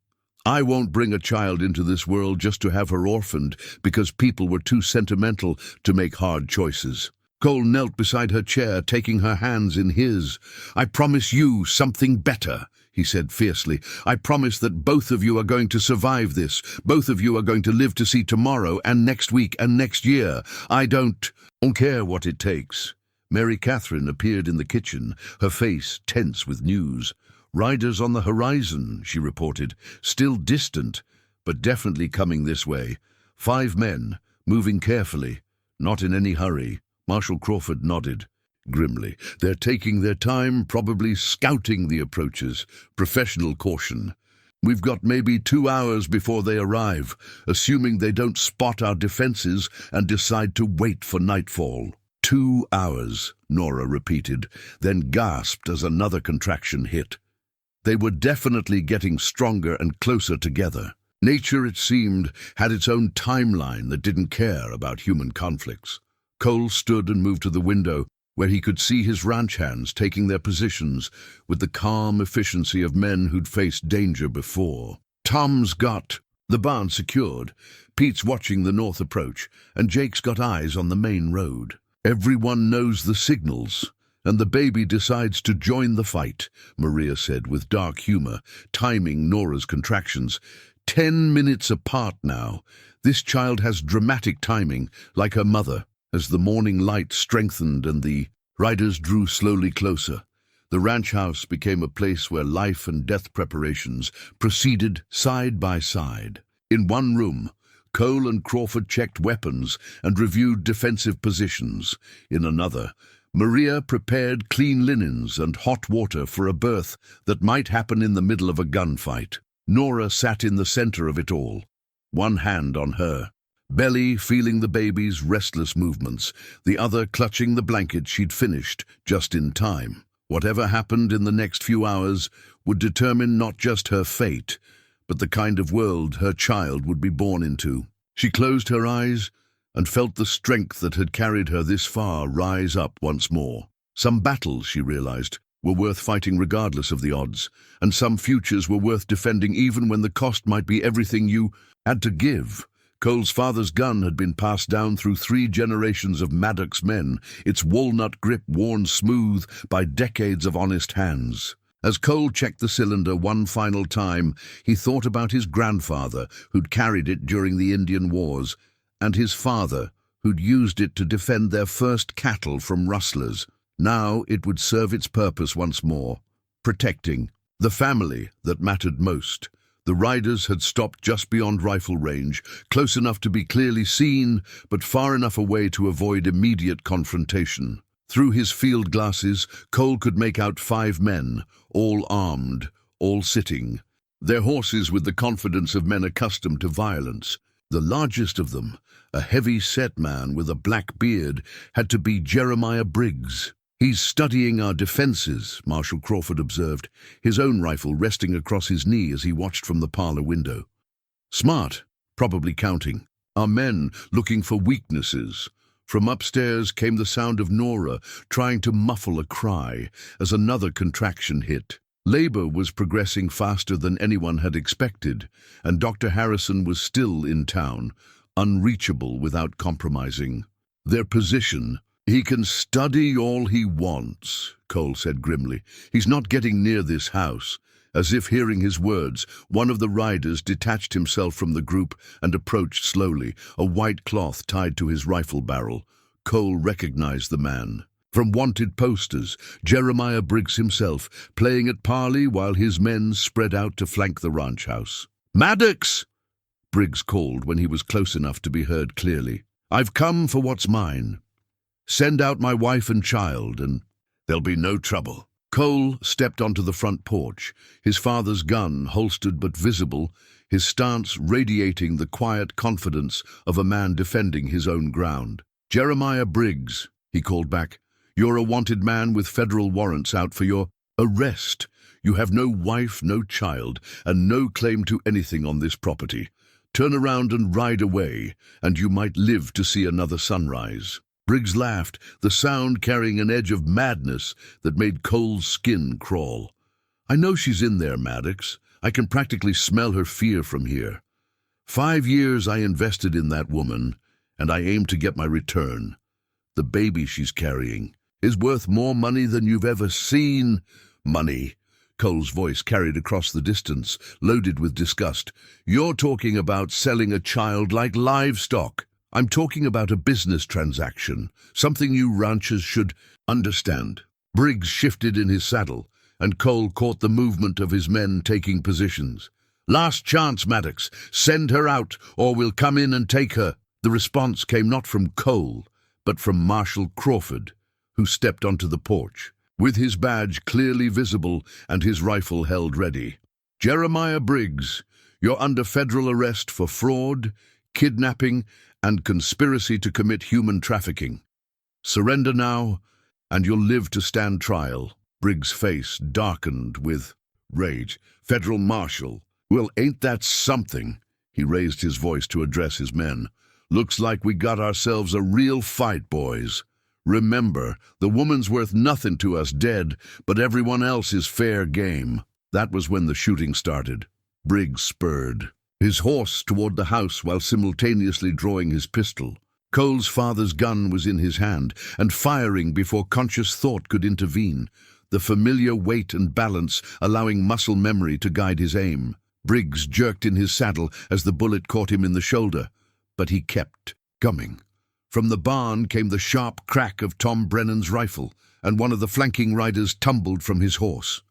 "I won't bring a child into this world just to have her orphaned because people were too sentimental to make hard choices." Cole knelt beside her chair, taking her hands in his. "I promise you something better," he said fiercely. "I promise that both of you are going to survive this. Both of you are going to live to see tomorrow and next week and next year. I don't care what it takes." Mary Catherine appeared in the kitchen, her face tense with news. "Riders on the horizon," she reported. "Still distant, but definitely coming this way. 5 men, moving carefully, not in any hurry." Marshal Crawford nodded grimly. "They're taking their time, probably scouting the approaches. Professional caution. We've got maybe 2 hours before they arrive, assuming they don't spot our defenses and decide to wait for nightfall." 2 hours, Norah repeated, then gasped as another contraction hit. They were definitely getting stronger and closer together. Nature, it seemed, had its own timeline that didn't care about human conflicts. Cole stood and moved to the window, where he could see his ranch hands taking their positions with the calm efficiency of men who'd faced danger before. "Tom's got the barn secured, Pete's watching the north approach, and Jake's got eyes on the main road. Everyone knows the signals, and the baby decides to join the fight," Maria said with dark humor, timing Norah's contractions. 10 minutes apart now. This child has dramatic timing, like her mother. As the morning light strengthened and the riders drew slowly closer, the ranch house became a place where life and death preparations proceeded side by side. In one room, Cole and Crawford checked weapons and reviewed defensive positions. In another, Maria prepared clean linens and hot water for a birth that might happen in the middle of a gunfight. Norah sat in the center of it all, one hand on her belly, feeling the baby's restless movements, the other clutching the blanket she'd finished just in time. Whatever happened in the next few hours would determine not just her fate, but the kind of world her child would be born into. She closed her eyes and felt the strength that had carried her this far rise up once more. Some battles, she realized, were worth fighting regardless of the odds, and some futures were worth defending even when the cost might be everything you had to give. Cole's father's gun had been passed down through 3 generations of Maddox men, its walnut grip worn smooth by decades of honest hands. As Cole checked the cylinder one final time, he thought about his grandfather, who'd carried it during the Indian Wars, and his father, who'd used it to defend their first cattle from rustlers. Now it would serve its purpose once more, protecting the family that mattered most. The riders had stopped just beyond rifle range, close enough to be clearly seen, but far enough away to avoid immediate confrontation. Through his field glasses, Cole could make out 5 men, all armed, all sitting, their horses with the confidence of men accustomed to violence. The largest of them, a heavy-set man with a black beard, had to be Jeremiah Briggs. "He's studying our defenses," Marshal Crawford observed, his own rifle resting across his knee as he watched from the parlor window. "Smart, probably counting. Our men looking for weaknesses." From upstairs came the sound of Norah trying to muffle a cry as another contraction hit. Labor was progressing faster than anyone had expected, and Dr. Harrison was still in town, unreachable without compromising their position. "He can study all he wants," Cole said grimly. "He's not getting near this house." As if hearing his words, one of the riders detached himself from the group and approached slowly, a white cloth tied to his rifle barrel. Cole recognized the man from wanted posters, Jeremiah Briggs himself, playing at parley while his men spread out to flank the ranch house. "Maddox!" Briggs called when he was close enough to be heard clearly. "I've come for what's mine. Send out my wife and child, and there'll be no trouble." Cole stepped onto the front porch, his father's gun holstered but visible, his stance radiating the quiet confidence of a man defending his own ground. "Jeremiah Briggs," he called back, "you're a wanted man with federal warrants out for your arrest. You have no wife, no child, and no claim to anything on this property. Turn around and ride away, and you might live to see another sunrise." Briggs laughed, the sound carrying an edge of madness that made Cole's skin crawl. "I know she's in there, Maddox. I can practically smell her fear from here. 5 years I invested in that woman, and I aim to get my return. The baby she's carrying is worth more money than you've ever seen." "Money?" Cole's voice carried across the distance, loaded with disgust. "You're talking about selling a child like livestock. I'm talking about a business transaction, something you ranchers should understand." Briggs shifted in his saddle, and Cole caught the movement of his men taking positions. "Last chance, Maddox. Send her out, or we'll come in and take her." The response came not from Cole, but from Marshal Crawford, who stepped onto the porch, with his badge clearly visible and his rifle held ready. "Jeremiah Briggs, you're under federal arrest for fraud, kidnapping, and conspiracy to commit human trafficking. Surrender now, and you'll live to stand trial." Briggs' face darkened with rage. "Federal Marshal, well, ain't that something?" He raised his voice to address his men. "Looks like we got ourselves a real fight, boys. Remember, the woman's worth nothing to us dead, but everyone else is fair game." That was when the shooting started. Briggs spurred his horse toward the house while simultaneously drawing his pistol. Cole's father's gun was in his hand, and firing before conscious thought could intervene, the familiar weight and balance allowing muscle memory to guide his aim. Briggs jerked in his saddle as the bullet caught him in the shoulder, but he kept coming. From the barn came the sharp crack of Tom Brennan's rifle, and one of the flanking riders tumbled from his horse.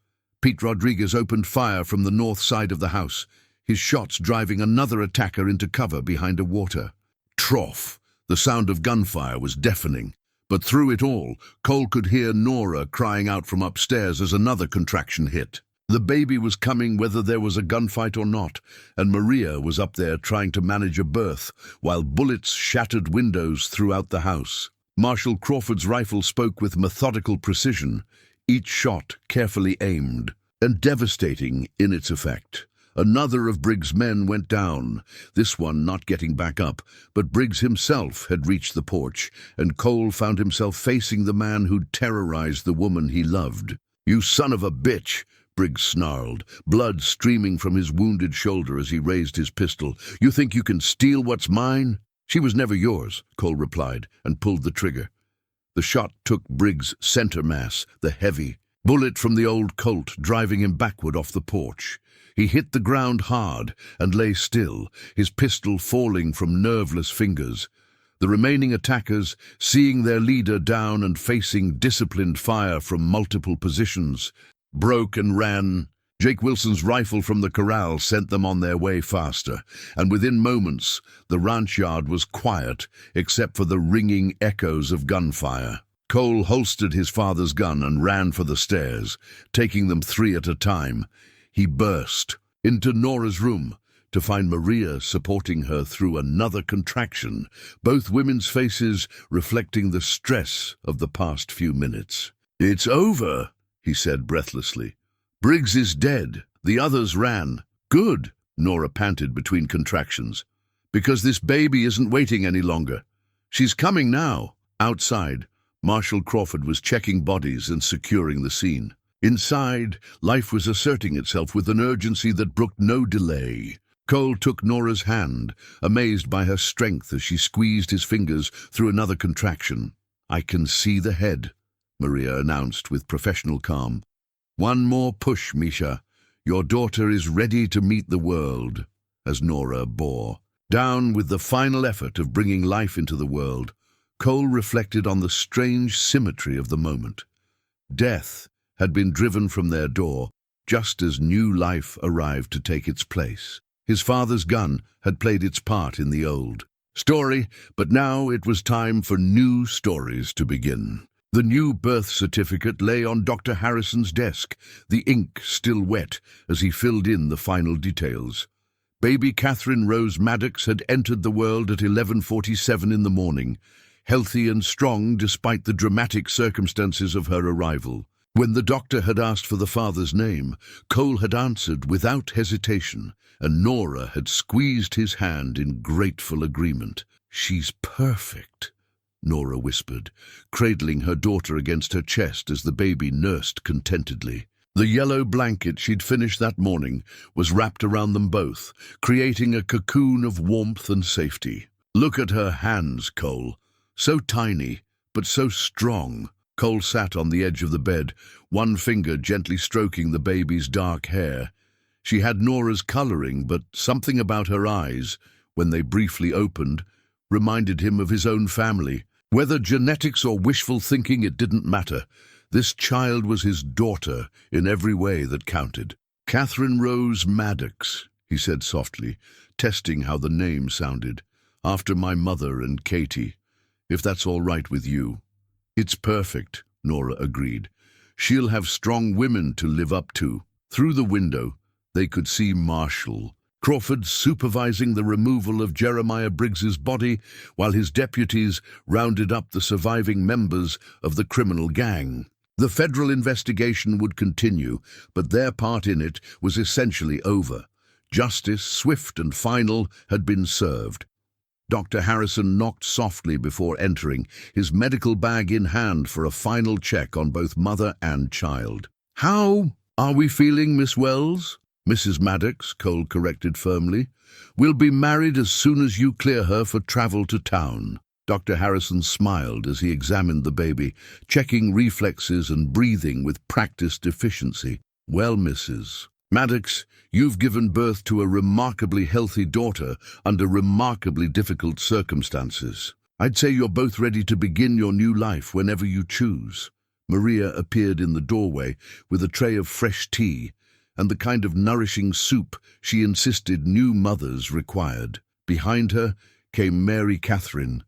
Pete Rodriguez opened fire from the north side of the house, his shots driving another attacker into cover behind a water trough. The sound of gunfire was deafening, but through it all, Cole could hear Norah crying out from upstairs as another contraction hit. The baby was coming whether there was a gunfight or not, and Maria was up there trying to manage a birth, while bullets shattered windows throughout the house. Marshal Crawford's rifle spoke with methodical precision, each shot carefully aimed, and devastating in its effect. Another of Briggs' men went down, this one not getting back up, but Briggs himself had reached the porch, and Cole found himself facing the man who'd terrorized the woman he loved. "You son of a bitch!" Briggs snarled, blood streaming from his wounded shoulder as he raised his pistol. "You think you can steal what's mine?" "She was never yours," Cole replied, and pulled the trigger. The shot took Briggs' center mass, the heavy bullet from the old Colt, driving him backward off the porch. He hit the ground hard and lay still, his pistol falling from nerveless fingers. The remaining attackers, seeing their leader down and facing disciplined fire from multiple positions, broke and ran. Jake Wilson's rifle from the corral sent them on their way faster, and within moments the ranch yard was quiet except for the ringing echoes of gunfire. Cole holstered his father's gun and ran for the stairs, taking them 3 at a time. He burst into Norah's room to find Maria supporting her through another contraction, both women's faces reflecting the stress of the past few minutes. "It's over," he said breathlessly. "Briggs is dead. The others ran." "Good," Norah panted between contractions, "because this baby isn't waiting any longer. She's coming now." Outside, Marshal Crawford was checking bodies and securing the scene. Inside, life was asserting itself with an urgency that brooked no delay. Cole took Nora's hand, amazed by her strength as she squeezed his fingers through another contraction. "I can see the head," Maria announced with professional calm. "One more push, Misha. Your daughter is ready to meet the world," as Norah bore down with the final effort of bringing life into the world. Cole reflected on the strange symmetry of the moment. Death had been driven from their door, just as new life arrived to take its place. His father's gun had played its part in the old story, but now it was time for new stories to begin. The new birth certificate lay on Dr. Harrison's desk, the ink still wet as he filled in the final details. Baby Catherine Rose Maddox had entered the world at 11:47 in the morning, healthy and strong despite the dramatic circumstances of her arrival. When the doctor had asked for the father's name, Cole had answered without hesitation, and Norah had squeezed his hand in grateful agreement. "She's perfect," Norah whispered, cradling her daughter against her chest as the baby nursed contentedly. The yellow blanket she'd finished that morning was wrapped around them both, creating a cocoon of warmth and safety. "Look at her hands, Cole. So tiny, but so strong." Cole sat on the edge of the bed, one finger gently stroking the baby's dark hair. She had Norah's coloring, but something about her eyes, when they briefly opened, reminded him of his own family. Whether genetics or wishful thinking, it didn't matter. This child was his daughter in every way that counted. "Catherine Rose Maddox," he said softly, testing how the name sounded. "After my mother and Katie, if that's all right with you." "It's perfect," Norah agreed. "She'll have strong women to live up to." Through the window, they could see Marshall Crawford supervising the removal of Jeremiah Briggs's body while his deputies rounded up the surviving members of the criminal gang. The federal investigation would continue, but their part in it was essentially over. Justice, swift and final, had been served. Dr. Harrison knocked softly before entering, his medical bag in hand for a final check on both mother and child. "How are we feeling, Miss Wells?" "Mrs. Maddox," Cole corrected firmly. "We'll be married as soon as you clear her for travel to town." Dr. Harrison smiled as he examined the baby, checking reflexes and breathing with practiced efficiency. "Well, Mrs. Maddox, you've given birth to a remarkably healthy daughter under remarkably difficult circumstances. I'd say you're both ready to begin your new life whenever you choose." Maria appeared in the doorway with a tray of fresh tea and the kind of nourishing soup she insisted new mothers required. Behind her came Mary Catherine,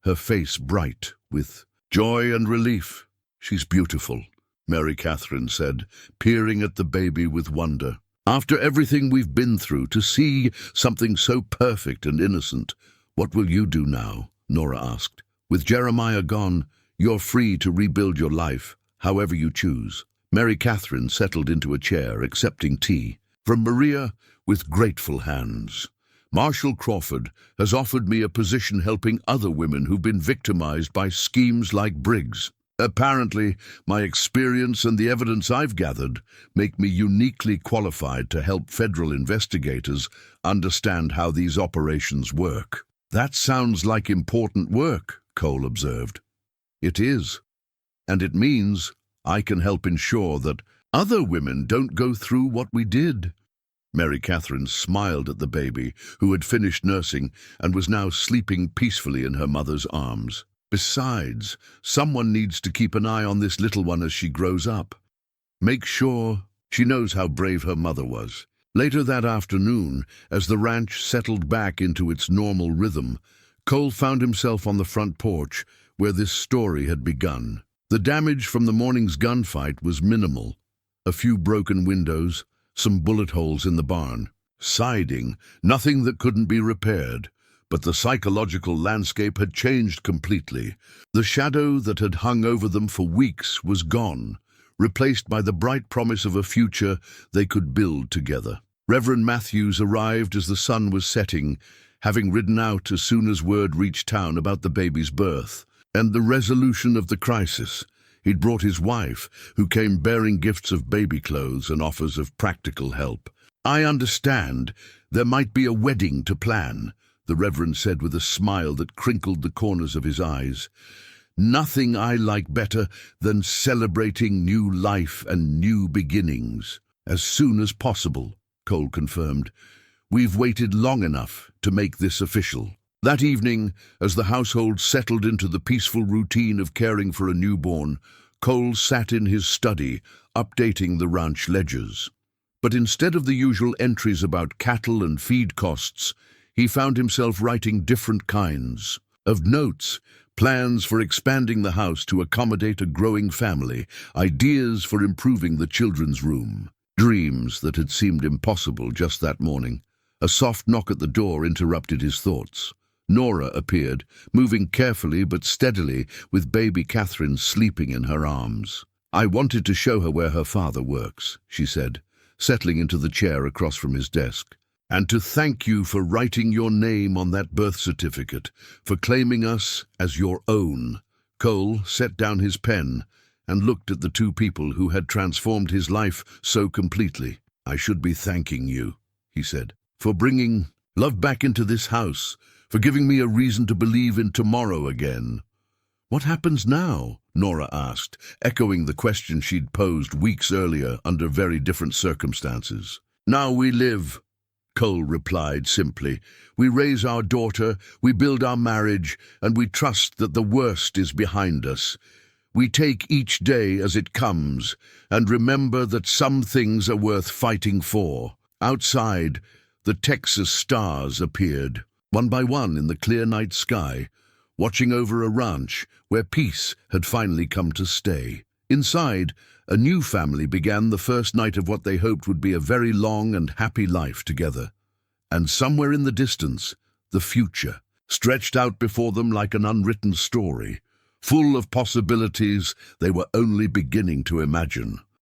her face bright with joy and relief. "She's beautiful," Mary Catherine said, peering at the baby with wonder. "After everything we've been through, to see something so perfect and innocent. What will you do now?" Norah asked. "With Jeremiah gone, you're free to rebuild your life, however you choose." Mary Catherine settled into a chair, accepting tea from Maria with grateful hands. "Marshall Crawford has offered me a position helping other women who've been victimized by schemes like Briggs. Apparently, my experience and the evidence I've gathered make me uniquely qualified to help federal investigators understand how these operations work." "That sounds like important work," Cole observed. "It is, and it means I can help ensure that other women don't go through what we did." Mary Catherine smiled at the baby, who had finished nursing and was now sleeping peacefully in her mother's arms. "Besides, someone needs to keep an eye on this little one as she grows up. Make sure she knows how brave her mother was." Later that afternoon, as the ranch settled back into its normal rhythm, Cole found himself on the front porch where this story had begun. The damage from the morning's gunfight was minimal. A few broken windows, some bullet holes in the barn. Siding, nothing that couldn't be repaired. But the psychological landscape had changed completely. The shadow that had hung over them for weeks was gone, replaced by the bright promise of a future they could build together. Reverend Matthews arrived as the sun was setting, having ridden out as soon as word reached town about the baby's birth and the resolution of the crisis. He'd brought his wife, who came bearing gifts of baby clothes and offers of practical help. "I understand. There might be a wedding to plan," the Reverend said with a smile that crinkled the corners of his eyes. "Nothing I like better than celebrating new life and new beginnings." "As soon as possible," Cole confirmed. "We've waited long enough to make this official." That evening, as the household settled into the peaceful routine of caring for a newborn, Cole sat in his study, updating the ranch ledgers. But instead of the usual entries about cattle and feed costs, he found himself writing different kinds of notes: plans for expanding the house to accommodate a growing family, ideas for improving the children's room, dreams that had seemed impossible just that morning. A soft knock at the door interrupted his thoughts. Norah appeared, moving carefully but steadily, with baby Catherine sleeping in her arms. "I wanted to show her where her father works," she said, settling into the chair across from his desk. "And to thank you for writing your name on that birth certificate, for claiming us as your own." Cole set down his pen and looked at the two people who had transformed his life so completely. "I should be thanking you," he said, "for bringing love back into this house, for giving me a reason to believe in tomorrow again." "What happens now?" Norah asked, echoing the question she'd posed weeks earlier under very different circumstances. "Now we live," Cole replied simply. "We raise our daughter, we build our marriage, and we trust that the worst is behind us. We take each day as it comes, and remember that some things are worth fighting for." Outside, the Texas stars appeared, one by one in the clear night sky, watching over a ranch where peace had finally come to stay. Inside, a new family began the first night of what they hoped would be a very long and happy life together. And somewhere in the distance, the future stretched out before them like an unwritten story, full of possibilities they were only beginning to imagine.